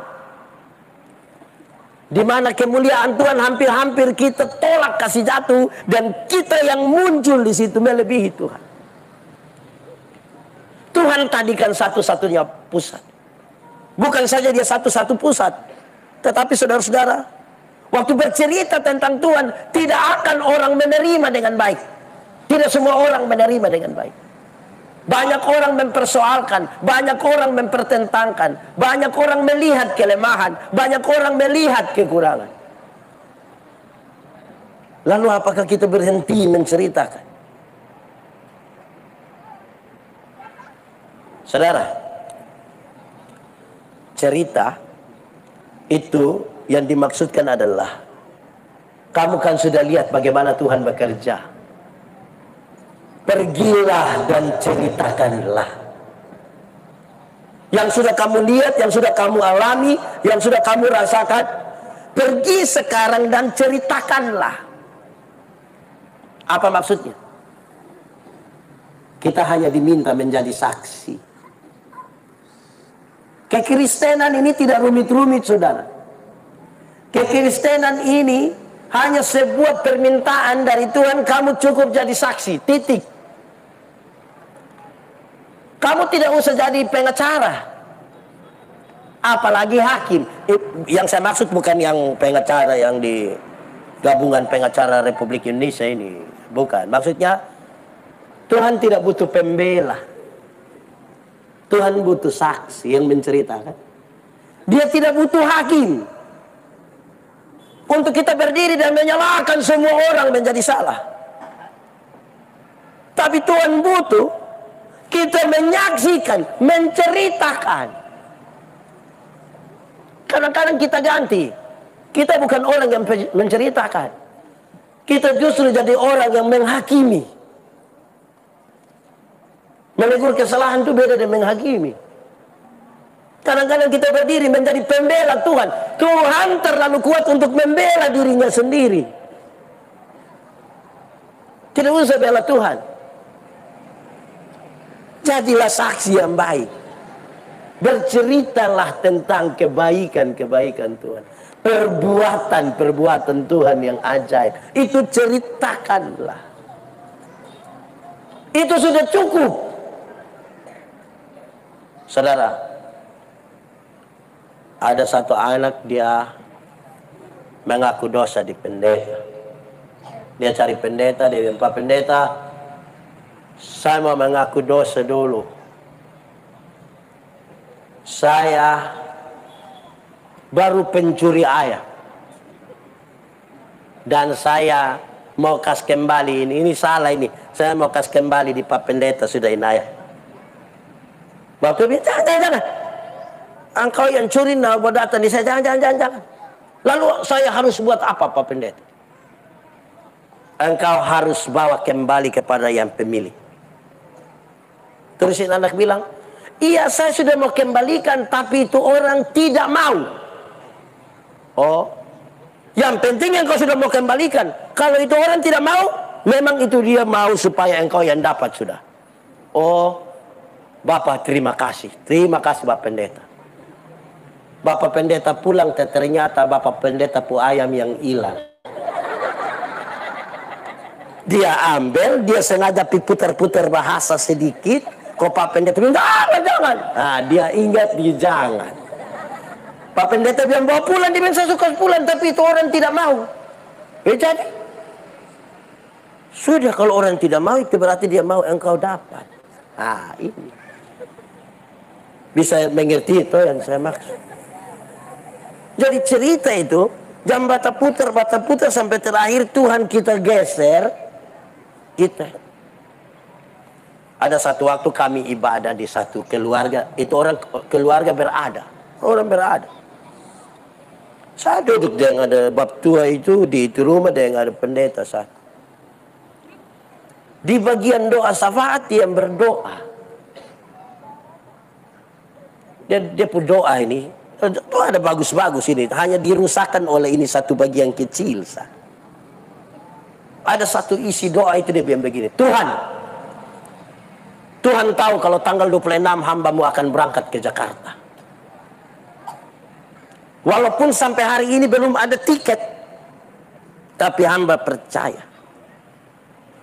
di mana kemuliaan Tuhan hampir-hampir kita tolak, kasih jatuh, dan kita yang muncul di situ melebihi Tuhan. Tuhan tadikan satu-satunya pusat. Bukan saja dia satu-satu pusat, tetapi saudara-saudara, waktu bercerita tentang Tuhan, tidak akan orang menerima dengan baik. Tidak semua orang menerima dengan baik. Banyak orang mempersoalkan, banyak orang mempertentangkan, banyak orang melihat kelemahan, banyak orang melihat kekurangan. Lalu apakah kita berhenti menceritakan? Saudara, cerita itu yang dimaksudkan adalah, kamu kan sudah lihat bagaimana Tuhan bekerja. Pergilah dan ceritakanlah. Yang sudah kamu lihat, yang sudah kamu alami, yang sudah kamu rasakan, pergi sekarang dan ceritakanlah. Apa maksudnya? Kita hanya diminta menjadi saksi. Kekristenan ini tidak rumit-rumit, saudara. Kekristenan ini hanya sebuah permintaan dari Tuhan, kamu cukup jadi saksi, titik. Kamu tidak usah jadi pengacara, apalagi hakim. Yang saya maksud bukan yang pengacara yang di Gabungan Pengacara Republik Indonesia ini, bukan. Maksudnya Tuhan tidak butuh pembela, Tuhan butuh saksi yang menceritakan. Dia tidak butuh hakim untuk kita berdiri dan menyalahkan semua orang menjadi salah. Tapi Tuhan butuh kita menyaksikan, menceritakan. Kadang-kadang kita ganti. Kita bukan orang yang menceritakan. Kita justru jadi orang yang menghakimi. Menegur kesalahan itu beda dengan menghakimi. Kadang-kadang kita berdiri menjadi pembela Tuhan. Tuhan terlalu kuat untuk membela dirinya sendiri. Tidak usah bela Tuhan. Jadilah saksi yang baik. Berceritalah tentang kebaikan-kebaikan Tuhan. Perbuatan-perbuatan Tuhan yang ajaib. Itu ceritakanlah. Itu sudah cukup. Saudara, ada satu anak, dia mengaku dosa di pendeta. Dia cari pendeta, dia bilang, Pak Pendeta, saya mau mengaku dosa dulu. Saya baru pencuri ayam. Dan saya mau kasih kembali ini salah ini. Saya mau kasih kembali di Pak Pendeta, sudah ini ayam. Waktu dia, jangan. Engkau yang curi, nah, buat datang di saya, jangan. Lalu saya harus buat apa, Pak Pendeta? Engkau harus bawa kembali kepada yang pemilik. Terus si anak bilang, iya saya sudah mau kembalikan, tapi itu orang tidak mau. Oh, yang penting engkau sudah mau kembalikan. Kalau itu orang tidak mau, memang itu dia mau supaya engkau yang dapat sudah. Oh, Bapak terima kasih Bapak Pendeta. Bapak Pendeta pulang, ternyata Bapak Pendeta pu ayam yang hilang. Dia ambil, dia sengaja putar-putar bahasa sedikit. Kok Pak Pendeta bilang, jangan. Nah, dia ingat, dia jangan. Pak Pendeta bilang, bawa pulang, dia bilang, saya suka pulang, tapi itu orang tidak mau. Jadi, sudah kalau orang tidak mau, itu berarti dia mau engkau dapat. Nah, ini. Bisa mengerti itu yang saya maksud. Jadi cerita itu, jam bata putar sampai terakhir Tuhan kita geser. Kita. Ada satu waktu kami ibadah di satu keluarga. Itu orang keluarga berada. Orang berada. Saya duduk dengan ada bab tua itu di itu rumah dengan ada pendeta satu. Di bagian doa syafaat dia berdoa. Dia berdoa ini. Itu ada bagus-bagus ini. Hanya dirusakkan oleh ini satu bagian kecil. Ada satu isi doa itu dia bilang begini, Tuhan tahu kalau tanggal 26 hambamu akan berangkat ke Jakarta. Walaupun sampai hari ini belum ada tiket, tapi hamba percaya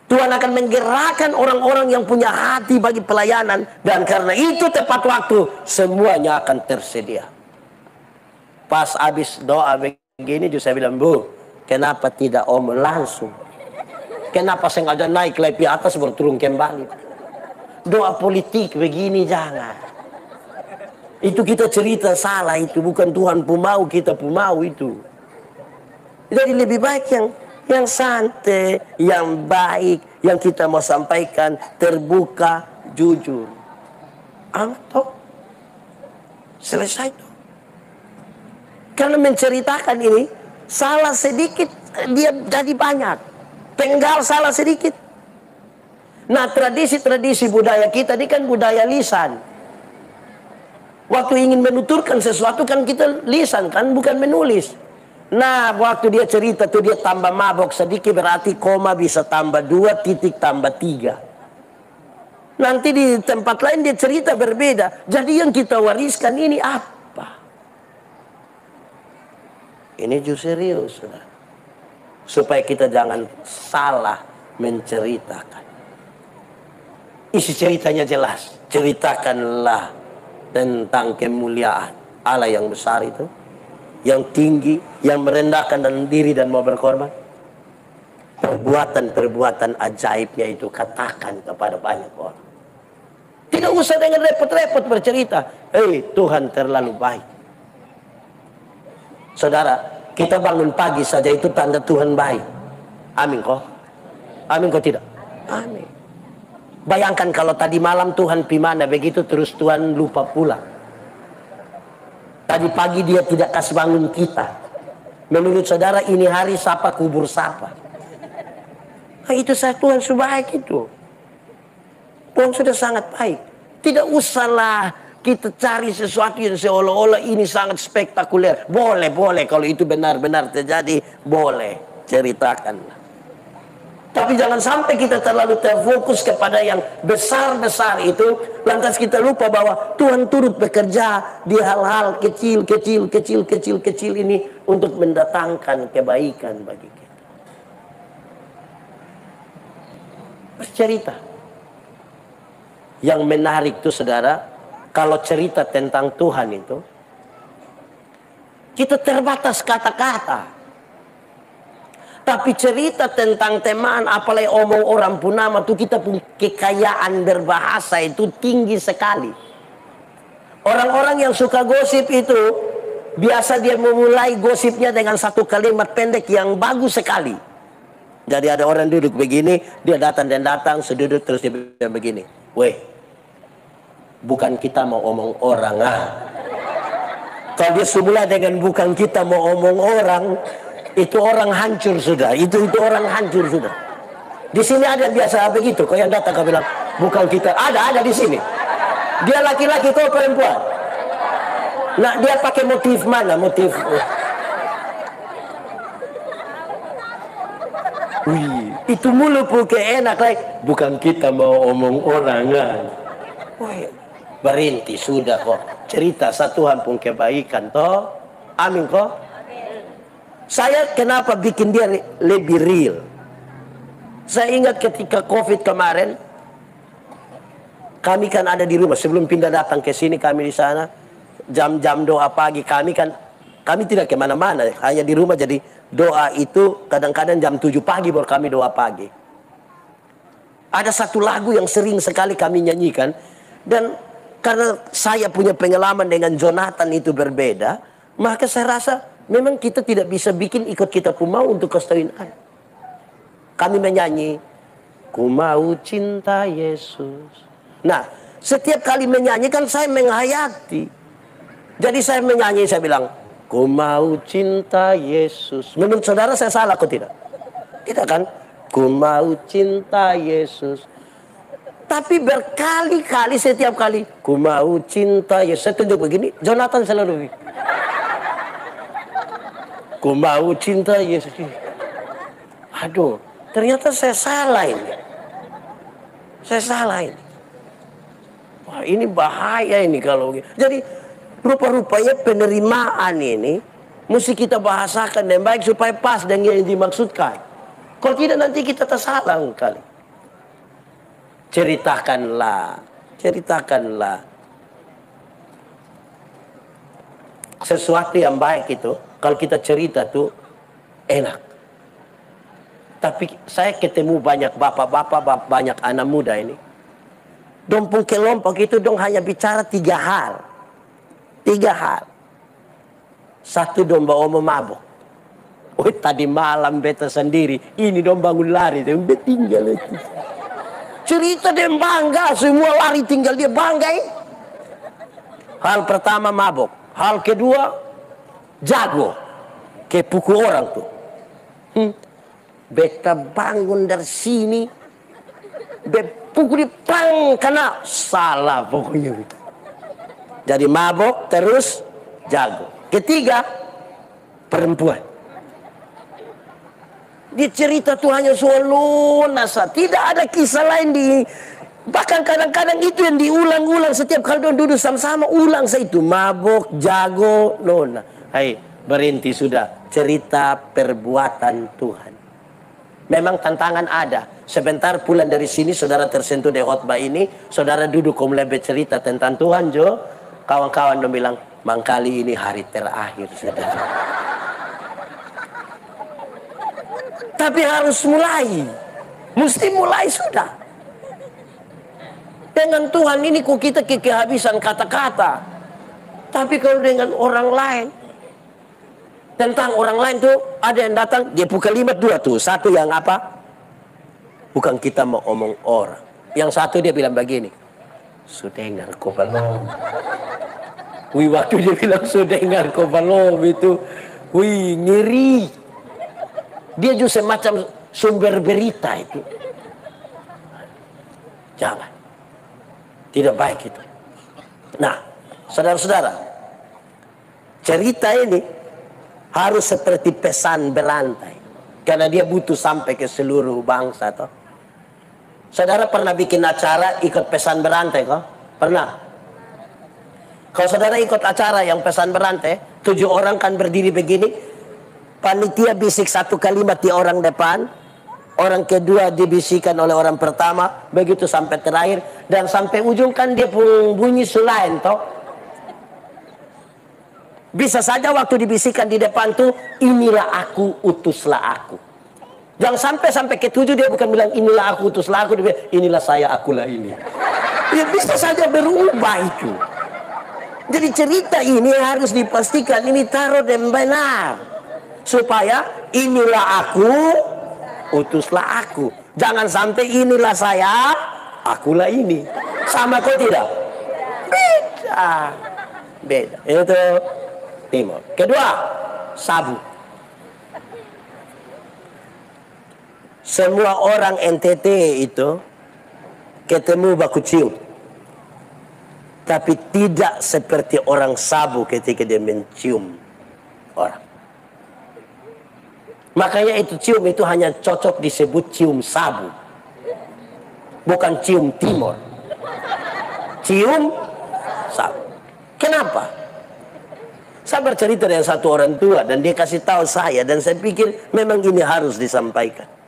Tuhan akan menggerakkan orang-orang yang punya hati bagi pelayanan. Dan karena itu tepat waktu semuanya akan tersedia. Pas habis doa begini saya bilang, Bu, kenapa tidak Om langsung? Kenapa sengaja naik lebih atas baru turun kembali? Doa politik begini jangan. Itu kita cerita salah, itu bukan Tuhan pun mau, kita pun mau itu. Jadi lebih baik yang santai, yang baik, yang kita mau sampaikan terbuka, jujur. Amat selesai tuh. Karena menceritakan ini salah sedikit dia jadi banyak. Penggal salah sedikit. Nah, tradisi-tradisi budaya kita ini kan budaya lisan. Waktu ingin menuturkan sesuatu kan kita lisan kan, bukan menulis. Nah, waktu dia cerita tuh dia tambah mabok sedikit, berarti koma bisa tambah 2, titik tambah 3. Nanti di tempat lain dia cerita berbeda. Jadi yang kita wariskan ini apa? Ini justru serius, saudara. Supaya kita jangan salah menceritakan. Isi ceritanya jelas. Ceritakanlah tentang kemuliaan Allah yang besar itu, yang tinggi, yang merendahkan dan diri dan mau berkorban. Perbuatan-perbuatan ajaibnya itu katakan kepada banyak orang. Tidak usah dengan repot-repot bercerita. Tuhan terlalu baik. Saudara, kita bangun pagi saja itu tanda Tuhan baik. Amin kok? Amin kok tidak? Amin. Bayangkan kalau tadi malam Tuhan pimana begitu terus Tuhan lupa pulang. Tadi pagi dia tidak kasih bangun kita. Menurut saudara ini hari sapa kubur sapa. Nah, itu Tuhan sudah baik itu. Tuhan sudah sangat baik. Tidak usahlah kita cari sesuatu yang seolah-olah ini sangat spektakuler. Boleh kalau itu benar-benar terjadi, boleh ceritakan. Tapi jangan sampai kita terlalu terfokus kepada yang besar-besar itu, lantas kita lupa bahwa Tuhan turut bekerja di hal-hal kecil ini untuk mendatangkan kebaikan bagi kita. Bercerita. Yang menarik itu saudara, kalau cerita tentang Tuhan itu, kita terbatas kata-kata. Tapi cerita tentang teman, apalagi omong orang punama itu kita punya kekayaan berbahasa itu tinggi sekali. Orang-orang yang suka gosip itu, biasa dia memulai gosipnya dengan satu kalimat pendek yang bagus sekali. Jadi ada orang duduk begini, dia datang, seduduk terus dia bilang begini, weh, bukan kita mau omong orang Kalau dia semula dengan bukan kita mau omong orang, itu orang hancur sudah. Itu orang hancur sudah. Di sini ada biasa begitu. Kau yang datang kau bilang bukan kita. Ada di sini. Dia laki-laki kau perempuan. Nah dia pakai motif mana? Motif. Wih, itu mulu pakai enak lagi. Bukan kita mau omong orangan. Wih, berhenti sudah kok. Cerita satu Tuhan pun kebaikan toh. Amin kok. Saya kenapa bikin dia lebih real? Saya ingat ketika COVID kemarin, kami kan ada di rumah. Sebelum pindah datang ke sini, kami di sana. Jam-jam doa pagi kami tidak kemana-mana. Hanya di rumah, jadi doa itu kadang-kadang jam 7 pagi baru kami doa pagi. Ada satu lagu yang sering sekali kami nyanyikan. Dan karena saya punya pengalaman dengan Jonathan itu berbeda, maka saya rasa memang kita tidak bisa bikin ikut kita pun mau untuk kastawin anak. Kami menyanyi, ku mau cinta Yesus. Nah, setiap kali menyanyi kan saya menghayati. Jadi saya menyanyi, saya bilang, ku mau cinta Yesus. Menurut saudara saya salah atau tidak? Tidak kan? Ku mau cinta Yesus. Tapi berkali-kali, setiap kali, ku mau cinta Yesus. Saya tunjuk begini, Jonathan selalu begini. Ku mau cinta Yesus. Aduh, Ternyata saya salah ini. Saya salah ini. Wah, ini bahaya ini kalau gitu. Jadi rupa-rupanya penerimaan ini mesti kita bahasakan dengan baik supaya pas dengan yang dimaksudkan. Kalau tidak nanti kita tersalah kali. Ceritakanlah sesuatu yang baik itu. Kalau kita cerita tuh enak. Tapi saya ketemu banyak bapak-bapak, banyak anak muda ini. Dong pun kelompok itu dong hanya bicara 3 hal. 3 hal. Satu dong bawa mabuk. Oh, tadi malam beta sendiri. Ini dong bangun lari. Dia tinggal itu. Cerita dia bangga. Semua lari tinggal dia bangga. Hal pertama mabuk. Hal kedua jago. Kayak pukul orang tuh. Beta bangun dari sini. Pukul di pang. Karena salah pokoknya. Jadi mabuk terus jago. Ketiga perempuan. Dia cerita tuh hanya soal lunasa. Tidak ada kisah lain di. Bahkan kadang-kadang itu yang diulang-ulang setiap kali dia duduk sama-sama. Ulang saya itu. Mabuk, jago, nona. Hai, berhenti sudah. Cerita perbuatan Tuhan. Memang tantangan ada. Sebentar pulang dari sini saudara tersentuh dari khotbah ini. Saudara duduk mulai bercerita tentang Tuhan, Jo. Kawan-kawan dia bilang, mangkali ini hari terakhir saudara. Tapi harus mulai. Mesti mulai sudah. Dengan Tuhan ini kok kita kehabisan kata-kata. Tapi kalau dengan orang lain. Tentang orang lain tuh ada yang datang. Dia pukul 5 2 tuh. Satu yang apa? Bukan kita mau omong orang. Yang satu dia bilang begini. Sudengar kau belum. Wih, waktu dia bilang sudengar kau belum itu. Wih, ngeri. Dia juga semacam sumber berita itu. Jangan. Tidak baik itu. Nah, saudara-saudara, cerita ini harus seperti pesan berantai. Karena dia butuh sampai ke seluruh bangsa. Toh. Saudara pernah bikin acara ikut pesan berantai kok? Pernah? Kalau saudara ikut acara yang pesan berantai, 7 orang kan berdiri begini. Panitia bisik 1 kalimat di orang depan. Orang kedua dibisikkan oleh orang pertama. Begitu sampai terakhir. Dan sampai ujung kan dia pun bunyi sulain toh. Bisa saja waktu dibisikkan di depan tuh. Inilah aku, utuslah aku. Jangan sampai ke-7 dia bukan bilang inilah aku, utuslah aku. Dia bilang inilah saya, akulah ini. Ya bisa saja berubah itu. Jadi cerita ini harus dipastikan. Ini taruh dan benar. Supaya inilah aku, utuslah aku. Jangan sampai inilah saya, akulah ini. Sama kok tidak? Beda. Beda. Itu timur. Kedua, sabu. Semua orang NTT itu ketemu baku cium. Tapi tidak seperti orang sabu ketika dia mencium orang. Makanya itu cium itu hanya cocok disebut cium sabu. Bukan cium timur. Cium sabu. Kenapa? Saya bercerita dengan satu orang tua dan dia kasih tahu saya. Dan saya pikir memang ini harus disampaikan.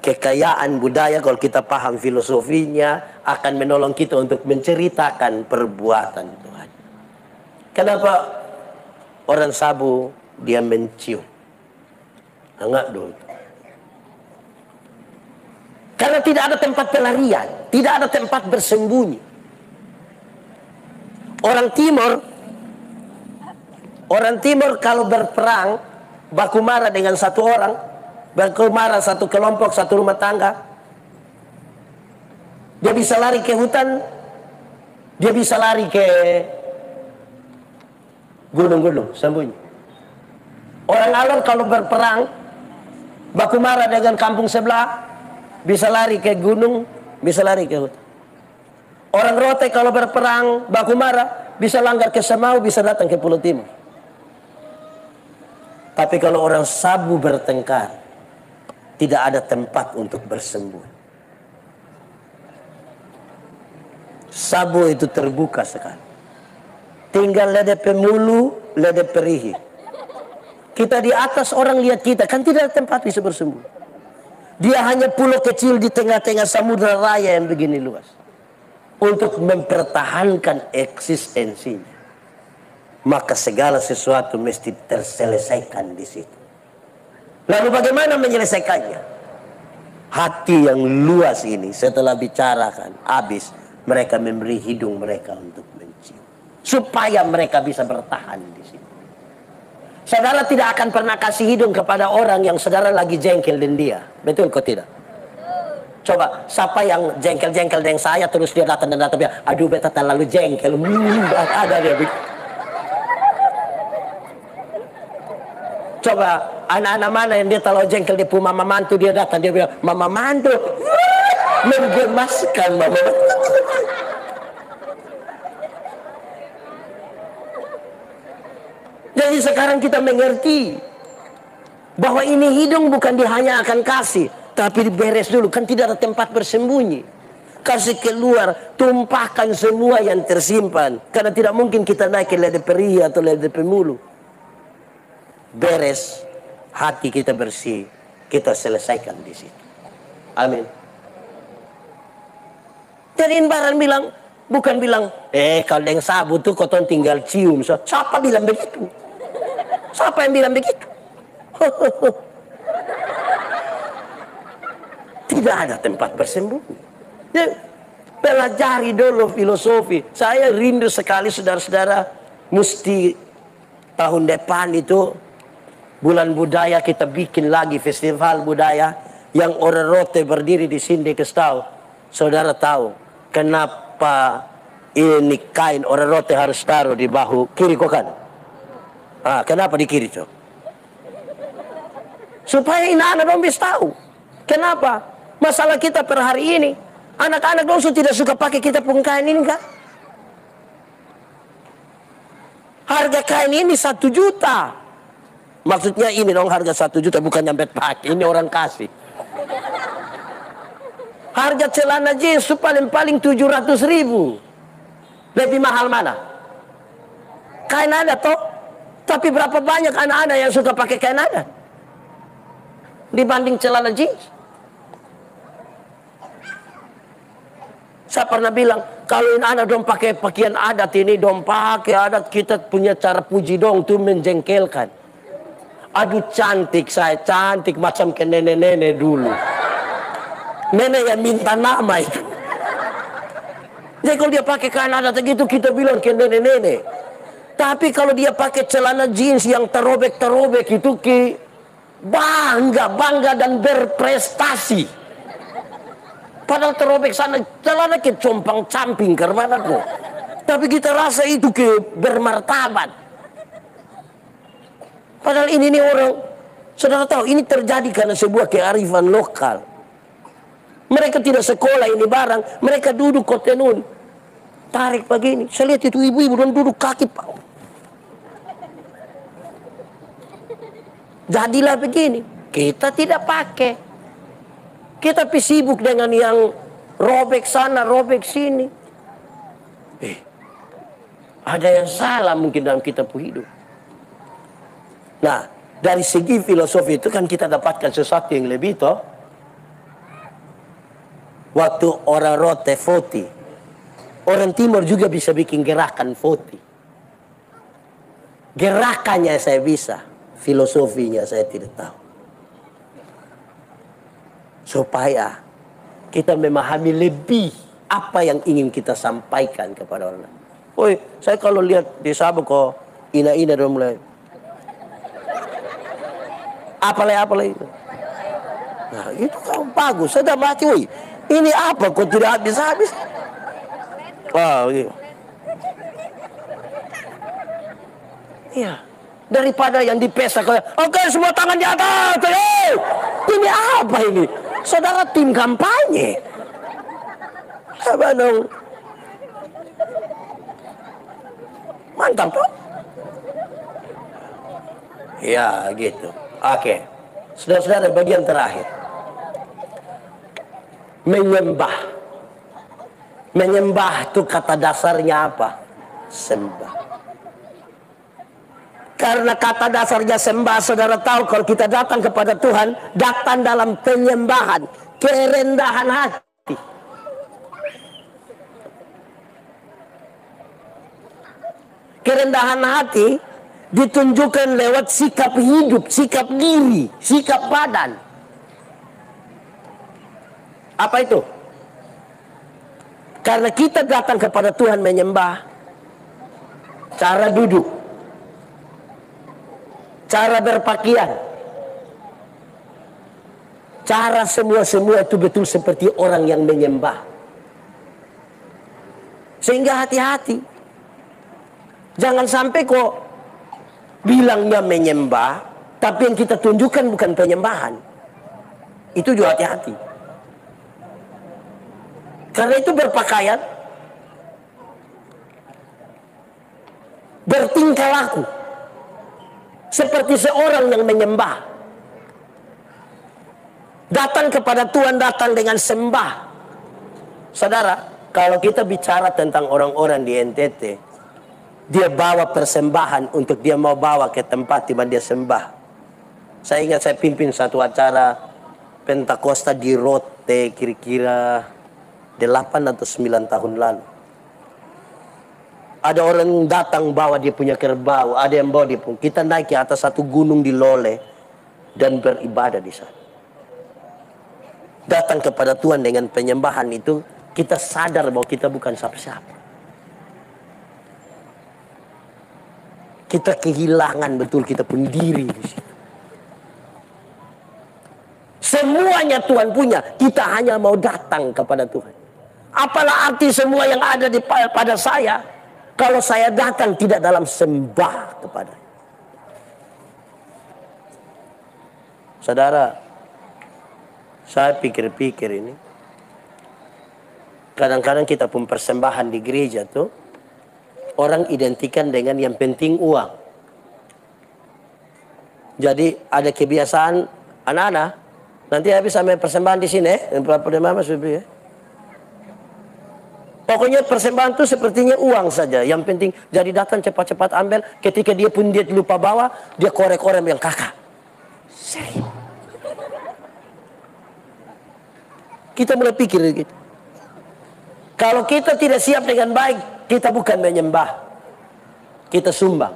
Kekayaan budaya kalau kita paham filosofinya akan menolong kita untuk menceritakan perbuatan Tuhan. Kenapa orang sabu dia mencium? Enggak dong. Karena tidak ada tempat pelarian, tidak ada tempat bersembunyi. Orang timur kalau berperang baku marah dengan satu orang, baku marah satu kelompok, satu rumah tangga, dia bisa lari ke hutan, dia bisa lari ke gunung-gunung sembunyi. Orang Alor kalau berperang baku marah dengan kampung sebelah, bisa lari ke gunung, bisa lari ke hutan. Orang Rote kalau berperang baku marah, bisa langgar ke Semau, bisa datang ke Pulau Timur. Tapi kalau orang Sabu bertengkar, tidak ada tempat untuk bersembunyi. Sabo itu terbuka sekali. Tinggal lede pemulu, lede perihi. Kita di atas, orang lihat kita, kan tidak ada tempat bisa bersembunyi. Dia hanya pulau kecil di tengah-tengah samudra raya yang begini luas. Untuk mempertahankan eksistensinya. Maka segala sesuatu mesti terselesaikan di situ. Lalu bagaimana menyelesaikannya? Hati yang luas ini setelah bicarakan, habis, mereka memberi hidung mereka untuk mencium. Supaya mereka bisa bertahan di situ. Saudara tidak akan pernah kasih hidung kepada orang yang saudara lagi jengkel dengan dia. Betul kok tidak? Coba, siapa yang jengkel-jengkel dengan saya terus dia datang dan datang bilang, aduh beta terlalu jengkel. Ada dia. Coba, anak-anak mana yang dia terlalu jengkel di mama mantu, dia datang dia bilang, mama mantu. Menggemaskan mama mantu. Jadi sekarang kita mengerti bahwa ini hidung bukan dia hanya akan kasih, tapi diberes dulu, kan tidak ada tempat bersembunyi. Kasih keluar, tumpahkan semua yang tersimpan, karena tidak mungkin kita naik ke lede perih atau lede pemulu. Beres, hati kita bersih, kita selesaikan di situ. Amin. Jadi Baran bilang, bukan bilang, kalau yang sabu tuh kau tinggal cium. Siapa bilang begitu? Siapa yang bilang begitu? Tidak ada tempat bersembunyi. Ya, pelajari dulu filosofi. Saya rindu sekali saudara-saudara, mesti tahun depan itu bulan budaya kita bikin lagi festival budaya yang orang rote berdiri di sini Kestau. Saudara tahu kenapa ini kain orang rote harus taruh di bahu kiri kok kan? Kenapa di kiri cok? Supaya anak-anak dong bisa tahu. Kenapa? Masalah kita per hari ini, anak-anak dong tidak suka pakai kita pun kain ini kan? Harga kain ini 1 juta. Maksudnya ini dong harga 1 juta, bukan nyampe pakai. Ini orang kasih. Harga celana jeans paling 700.000. Lebih mahal mana? Kain ada toh. Tapi berapa banyak anak-anak yang suka pakai kain adat dibanding celana jeans? Saya pernah bilang, kalau anak dong pakai pakaian adat ini, dong pakai adat, kita punya cara puji dong tuh menjengkelkan. Aduh cantik saya, cantik macam ke nenek-nenek dulu. Nenek yang minta nama itu. Jadi kalau dia pakai kain adat gitu, kita bilang ke nenek-nenek. Tapi kalau dia pakai celana jeans yang terobek-terobek itu bangga dan berprestasi. Padahal terobek sana celana ke compang camping karena kok. Tapi kita rasa itu bermartabat. Padahal ini nih orang, saudara tahu ini terjadi karena sebuah kearifan lokal. Mereka tidak sekolah ini barang, mereka duduk kotenun. Tarik begini, saya lihat itu ibu-ibu dan duduk kaki. Jadilah begini, kita tidak pakai. Kita sibuk dengan yang robek sana, robek sini. Ada yang salah mungkin dalam kita hidup. Nah, dari segi filosofi itu kan kita dapatkan sesuatu yang lebih toh. Waktu orang rote voti, orang timur juga bisa bikin gerakan voti. Gerakannya saya bisa, filosofinya saya tidak tahu. Supaya kita memahami lebih apa yang ingin kita sampaikan kepada orang lain. Woi, saya kalau lihat di Sabah kok ina-ina udah mulai apalah itu. Nah, itu kan bagus. Saya udah mati, woi. Ini apa kok tidak habis-habis? Wah, gitu. Iya. Daripada yang dipesa kayak, oke, semua tangan di atas. Ini apa ini? Saudara tim kampanye. Apa dong? Mantap tuh. Ya, gitu. Oke. Saudara-saudara, bagian terakhir. Menyembah. Menyembah itu kata dasarnya apa? Sembah. Karena kata dasarnya sembah, saudara tahu kalau kita datang kepada Tuhan, datang dalam penyembahan, kerendahan hati. Kerendahan hati ditunjukkan lewat sikap hidup, sikap diri, sikap badan. Apa itu? Karena kita datang kepada Tuhan menyembah, cara duduk, cara berpakaian, cara semua itu betul seperti orang yang menyembah. Sehingga hati-hati. Jangan sampai kok bilangnya menyembah, tapi yang kita tunjukkan bukan penyembahan. Itu juga hati-hati. Karena itu berpakaian, bertingkah laku seperti seorang yang menyembah. Datang kepada Tuhan, datang dengan sembah. Saudara, kalau kita bicara tentang orang-orang di NTT, dia bawa persembahan untuk dia mau bawa ke tempat di mana dia sembah. Saya ingat saya pimpin satu acara Pentakosta di Rote kira-kira 8 atau 9 tahun lalu. Ada orang datang bawa dia punya kerbau, ada yang bawa dia pun. Kita naik ke atas satu gunung di Lole dan beribadah di sana. Datang kepada Tuhan dengan penyembahan itu, kita sadar bahwa kita bukan siapa-siapa. Kita kehilangan betul kita pun diri di situ. Semuanya Tuhan punya, kita hanya mau datang kepada Tuhan. Apalah arti semua yang ada pada saya kalau saya datang tidak dalam sembah kepada. Saudara, saya pikir-pikir ini, kadang-kadang kita pun persembahan di gereja tuh, orang identikan dengan yang penting uang. Jadi ada kebiasaan anak-anak, nanti habis sampai persembahan di sini, pokoknya persembahan itu sepertinya uang saja. Yang penting jadi datang cepat-cepat ambil. Ketika dia pun dia lupa bawa, dia korek-korek yang kakak. Serius. Kita mulai pikir gitu. Kalau kita tidak siap dengan baik, kita bukan menyembah, kita sumbang.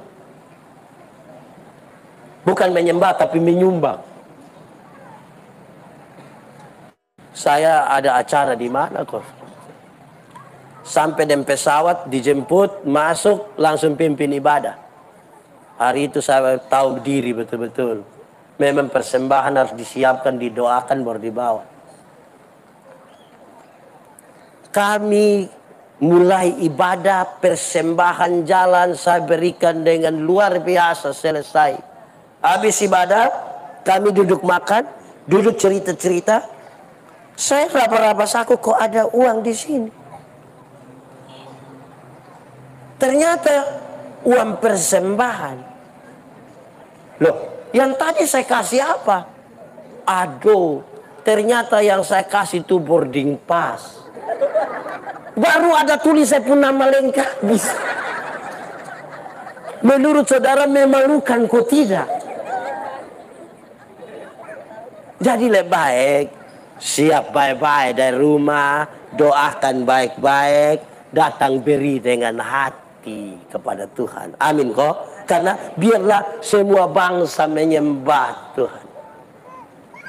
Bukan menyembah tapi menyumbang. Saya ada acara di mana kok? Sampai di pesawat, dijemput, masuk, langsung pimpin ibadah. Hari itu saya tahu diri betul-betul. Memang persembahan harus disiapkan, didoakan, baru dibawa. Kami mulai ibadah, persembahan jalan saya berikan dengan luar biasa, selesai. Habis ibadah, kami duduk makan, duduk cerita-cerita. Saya rapas-rapas aku kok ada uang di sini. Ternyata uang persembahan. Loh, yang tadi saya kasih apa? Aduh, ternyata yang saya kasih itu boarding pass. Baru ada tulisan pun nama lengkap. Menurut saudara memalukan kok tidak? Jadi lebih baik, siap baik-baik dari rumah, doakan baik-baik, datang beri dengan hati kepada Tuhan. Amin kok. Karena biarlah semua bangsa menyembah Tuhan.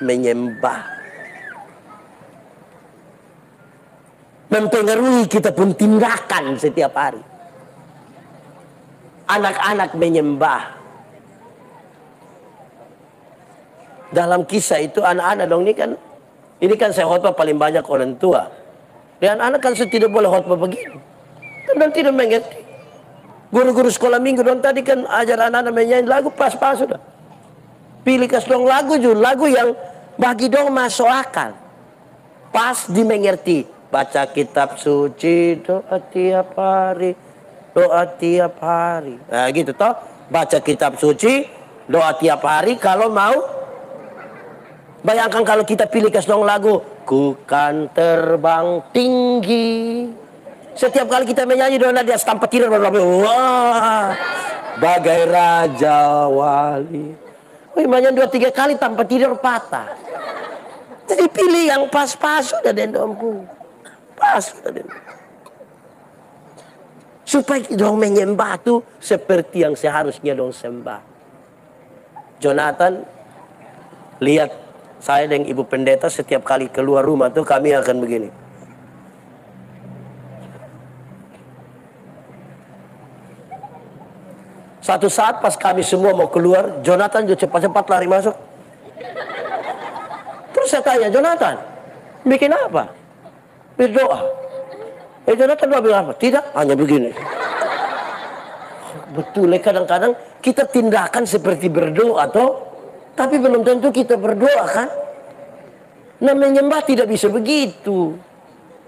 Menyembah. Mempengaruhi kita pun tindakan setiap hari. Anak-anak menyembah. Dalam kisah itu anak-anak dong ini kan saya khotbah paling banyak orang tua. Dan anak kan tidak boleh khotbah begini. Dan tidak mengerti. Guru-guru sekolah minggu dong tadi kan ajar anak-anak menyanyi lagu pas-pas sudah. Pilih kas dong lagu juga, lagu yang bagi dong masuk akal. Pas dimengerti. Baca kitab suci, doa tiap hari, doa tiap hari. Nah gitu toh. Baca kitab suci, doa tiap hari kalau mau. Bayangkan kalau kita pilih kas dong lagu Ku kan terbang tinggi. Setiap kali kita menyanyi doa dia tanpa tidur, wah, bagai raja wali. Imannya 2-3 kali tanpa tidur patah. Jadi pilih yang pas-pas sudah dendomku. Pas sudah den. Supaya dong menyembah itu seperti yang seharusnya dong sembah. Jonathan, lihat saya dan ibu pendeta setiap kali keluar rumah tuh kami akan begini. Satu saat pas kami semua mau keluar, Jonathan juga cepat-cepat lari masuk. Terus saya tanya, Jonathan, bikin apa? Berdoa. Jonathan bilang apa? Tidak, hanya begini. Betul, kadang-kadang kita tindakan seperti berdoa toh, tapi belum tentu kita berdoa kan? Nah, menyembah tidak bisa begitu.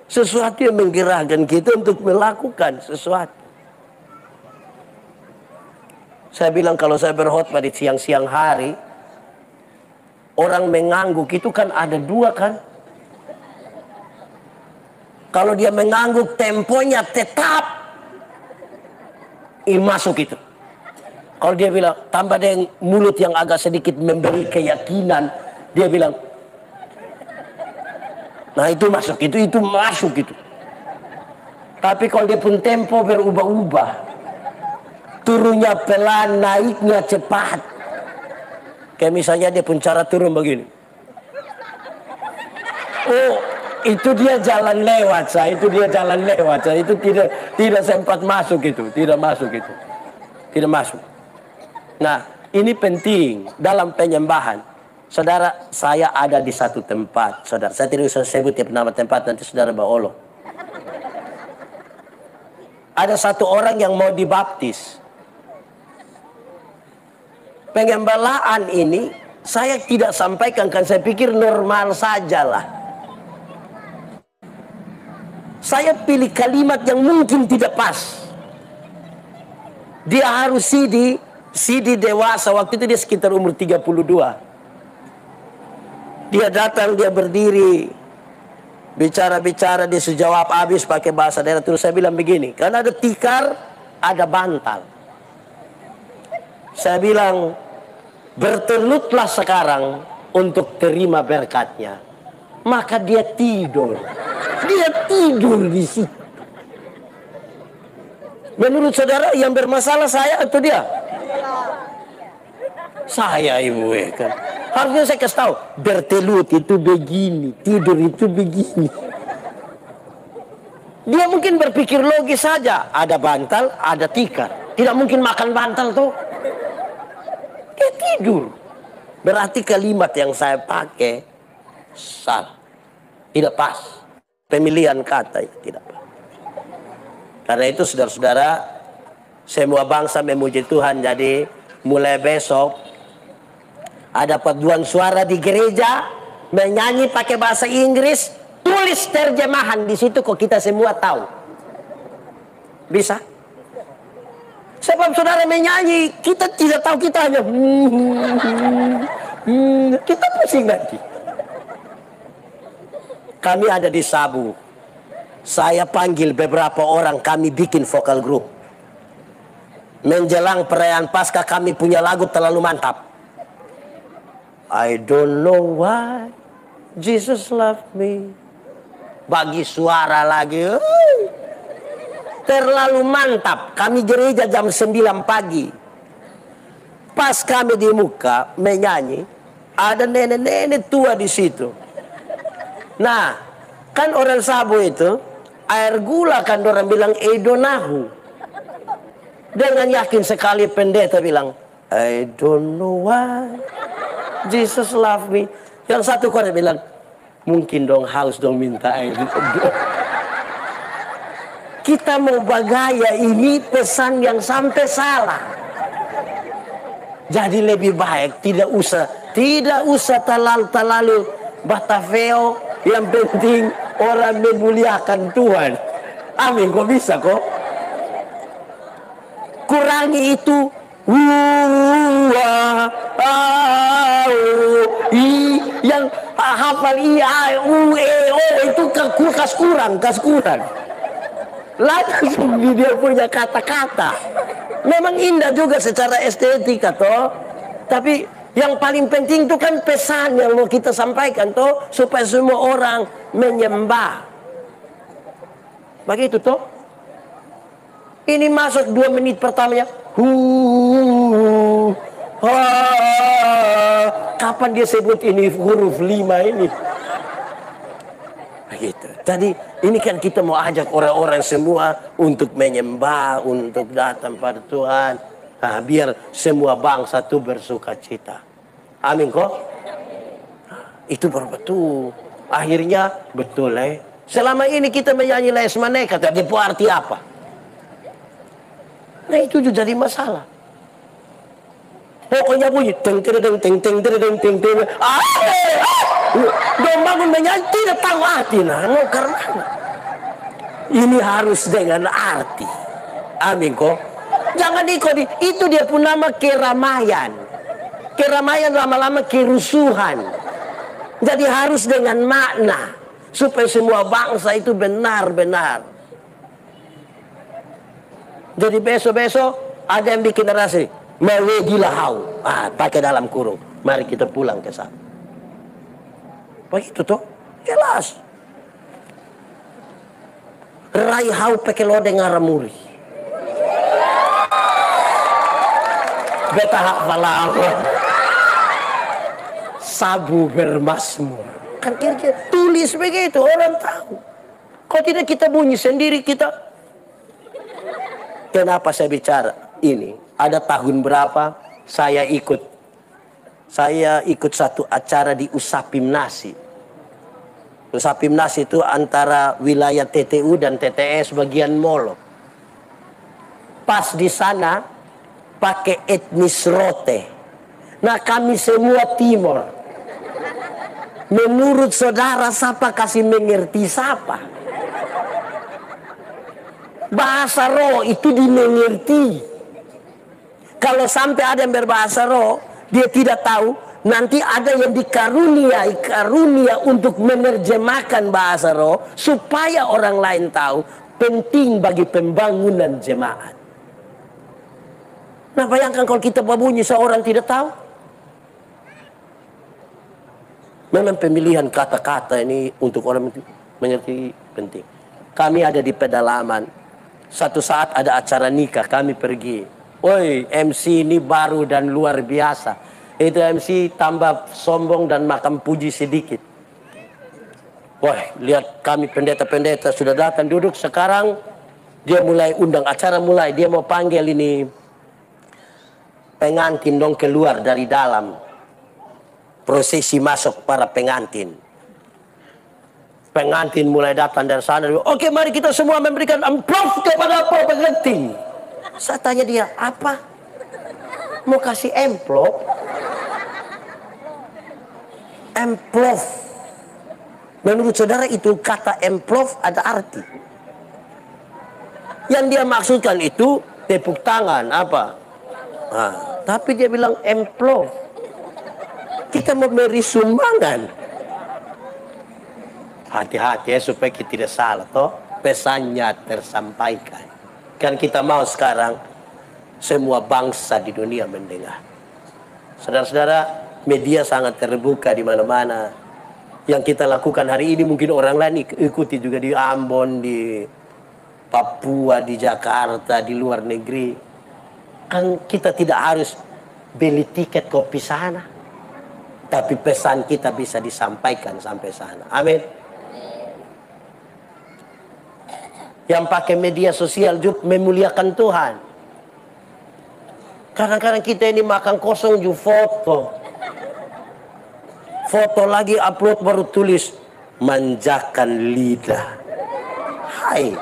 Sesuatu yang menggerakkan kita untuk melakukan sesuatu. Saya bilang kalau saya berkhotbah di siang-siang hari, orang mengangguk itu kan ada dua kan? Kalau dia mengangguk temponya tetap masuk itu. Kalau dia bilang tambah dengan mulut yang agak sedikit memberi keyakinan, dia bilang, nah itu masuk, itu masuk gitu. Tapi kalau dia pun tempo berubah-ubah, turunnya pelan, naiknya cepat. Kayak misalnya dia pun cara turun begini. Oh, itu dia jalan lewat saya, itu dia jalan lewat saya, itu tidak sempat masuk itu, tidak masuk itu. Tidak masuk. Nah, ini penting dalam penyembahan. Saudara, saya ada di satu tempat, saudara. Saya tidak usah sebut nama tempat, nanti saudara baolo. Ada satu orang yang mau dibaptis. Pengembalaan ini saya tidak sampaikan kan, saya pikir normal sajalah. Saya pilih kalimat yang mungkin tidak pas. Dia harus CD dewasa, waktu itu dia sekitar umur 32. Dia datang, dia berdiri, bicara-bicara, dia sejawab habis pakai bahasa daerah. Terus saya bilang begini, karena ada tikar, ada bantal. Saya bilang, bertelutlah sekarang untuk terima berkatnya. Maka dia tidur. Dia tidur di situ. Menurut saudara yang bermasalah saya atau dia? Saya, ibu kan. Harusnya saya kasih tahu, bertelut itu begini, tidur itu begini. Dia mungkin berpikir logis saja, ada bantal, ada tikar. Tidak mungkin makan bantal tuh. Dia tidur. Berarti kalimat yang saya pakai salah, tidak pas. Pemilihan kata itu tidak pas. Karena itu saudara-saudara, semua bangsa memuji Tuhan. Jadi mulai besok ada paduan suara di gereja, menyanyi pakai bahasa Inggris, tulis terjemahan di situ kok kita semua tahu. Bisa? Sebab saudara menyanyi, kita tidak tahu, kita hanya kita pusing nanti. Kami ada di Sabu. Saya panggil beberapa orang, kami bikin vokal group. Menjelang perayaan Paskah kami punya lagu terlalu mantap. I don't know why Jesus loved me. Bagi suara lagi. Terlalu mantap. Kami gereja jam 9 pagi. Pas kami di muka menyanyi, ada nenek-nenek tua di situ. Nah, kan orang Sabu itu air gula kan orang bilang edonahu. Dengan yakin sekali pendeta bilang, I don't know why Jesus love me. Yang satu korang bilang, mungkin dong haus dong minta air. Kita mau bagaya, ini pesan yang sampai salah. Jadi lebih baik tidak usah terlalu bataveo. Yang penting orang memuliakan Tuhan. Amin, kok bisa kok? Kurangi itu. Yang hafal I, A, U, E, O, itu kas kurang. Langsung dia punya kata-kata. Memang indah juga secara estetika toh. Tapi yang paling penting itu kan pesan yang mau kita sampaikan toh, supaya semua orang menyembah. Begitu toh. Ini masuk 2 menit pertamanya. Kapan dia sebut ini huruf 5 ini? Begitu. Jadi ini kan kita mau ajak orang-orang semua untuk menyembah, untuk datang pada Tuhan. Nah, biar semua bangsa itu bersuka cita. Amin kok. Itu betul. Akhirnya betul selama ini kita menyanyi les maneka, tapi arti apa? Nah itu juga jadi masalah. Pokoknya bunyi teng teng teng teng teng teng teng teng. Bangun menyanyi tidak tahu arti. Nah, karena ini harus dengan arti. Amin kok. Jangan ikut itu, dia pun nama keramaian. Keramaian lama-lama kerusuhan. Jadi harus dengan makna supaya semua bangsa itu benar-benar. Jadi besok-besok ada yang bikin narasi mewedilahau, pakai dalam kurung. Mari kita pulang ke sana. Begitu toh, jelas. Raihau pakai lodeng ngaramuri. Betahak falau. Sabu bermasmur. Kan kira-kira tulis begitu, orang tahu. Kalau tidak kita bunyi sendiri kita. Kenapa saya bicara ini? Ada tahun berapa saya ikut satu acara di Usapimnasi. Usapimnasi itu antara wilayah TTU dan TTS bagian Molo. Pas di sana pakai etnis Rote. Nah kami semua Timor. Menurut saudara siapa kasih mengerti siapa? Bahasa roh itu dimengerti. Kalau sampai ada yang berbahasa roh, dia tidak tahu, nanti ada yang karunia untuk menerjemahkan bahasa roh, supaya orang lain tahu, penting bagi pembangunan jemaat. Nah bayangkan kalau kita berbunyi seorang tidak tahu. Memang pemilihan kata-kata ini untuk orang mengerti penting. Kami ada di pedalaman. Satu saat ada acara nikah, kami pergi. Woi, MC ini baru dan luar biasa. Itu MC tambah sombong dan makan puji sedikit. Woi, lihat kami pendeta-pendeta sudah datang duduk. Sekarang dia mulai undang, acara mulai. Dia mau panggil ini pengantin dong keluar dari dalam. Prosesi masuk para pengantin. Pengantin mulai datang dari sana. Oke, mari kita semua memberikan amplop kepada pengantin. Saya tanya dia, apa? Mau kasih amplop? Amplop. Menurut saudara itu kata amplop ada arti. Yang dia maksudkan itu tepuk tangan, apa? Nah, tapi dia bilang amplop. Kita memberi sumbangan. Hati-hati supaya kita tidak salah toh, pesannya tersampaikan. Kan kita mau sekarang semua bangsa di dunia mendengar. Saudara-saudara, media sangat terbuka di mana-mana. Yang kita lakukan hari ini mungkin orang lain ikuti juga di Ambon, di Papua, di Jakarta, di luar negeri. Kan kita tidak harus beli tiket kopi sana, tapi pesan kita bisa disampaikan sampai sana. Amin. Yang pakai media sosial juga memuliakan Tuhan. Kadang-kadang kita ini makan kosong juga foto. Foto lagi upload baru tulis manjakan lidah. Hai,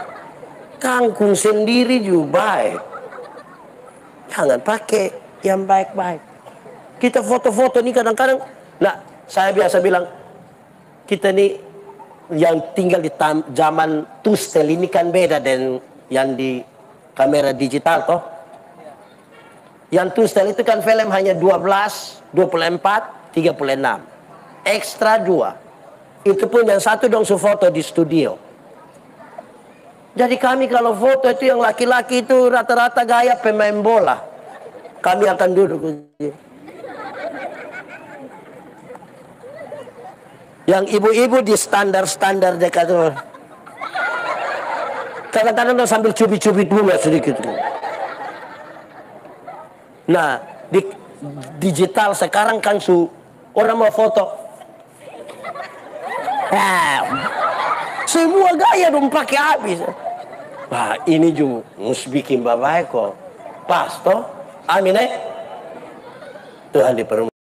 kangkung sendiri juga baik. Jangan pakai yang baik-baik. Kita foto-foto ini kadang-kadang. Nah, saya biasa bilang kita ini yang tinggal di zaman Tustel ini kan beda dengan yang di kamera digital toh. Yang Tustel itu kan film hanya 12, 24, 36. ekstra 2. Itu pun yang satu dong su foto di studio. Jadi kami kalau foto itu yang laki-laki itu rata-rata gaya pemain bola. Kami akan duduk. Yang ibu-ibu di standar-standar dekat itu. Kadang-kadang sambil cubit-cubit bunga sedikit. Nah, di digital sekarang kan orang mau foto. Semua gaya dong pakai habis. Wah, ini juga mus bikin bapak kok. Pas toh? Amin Tuhan dipermudah.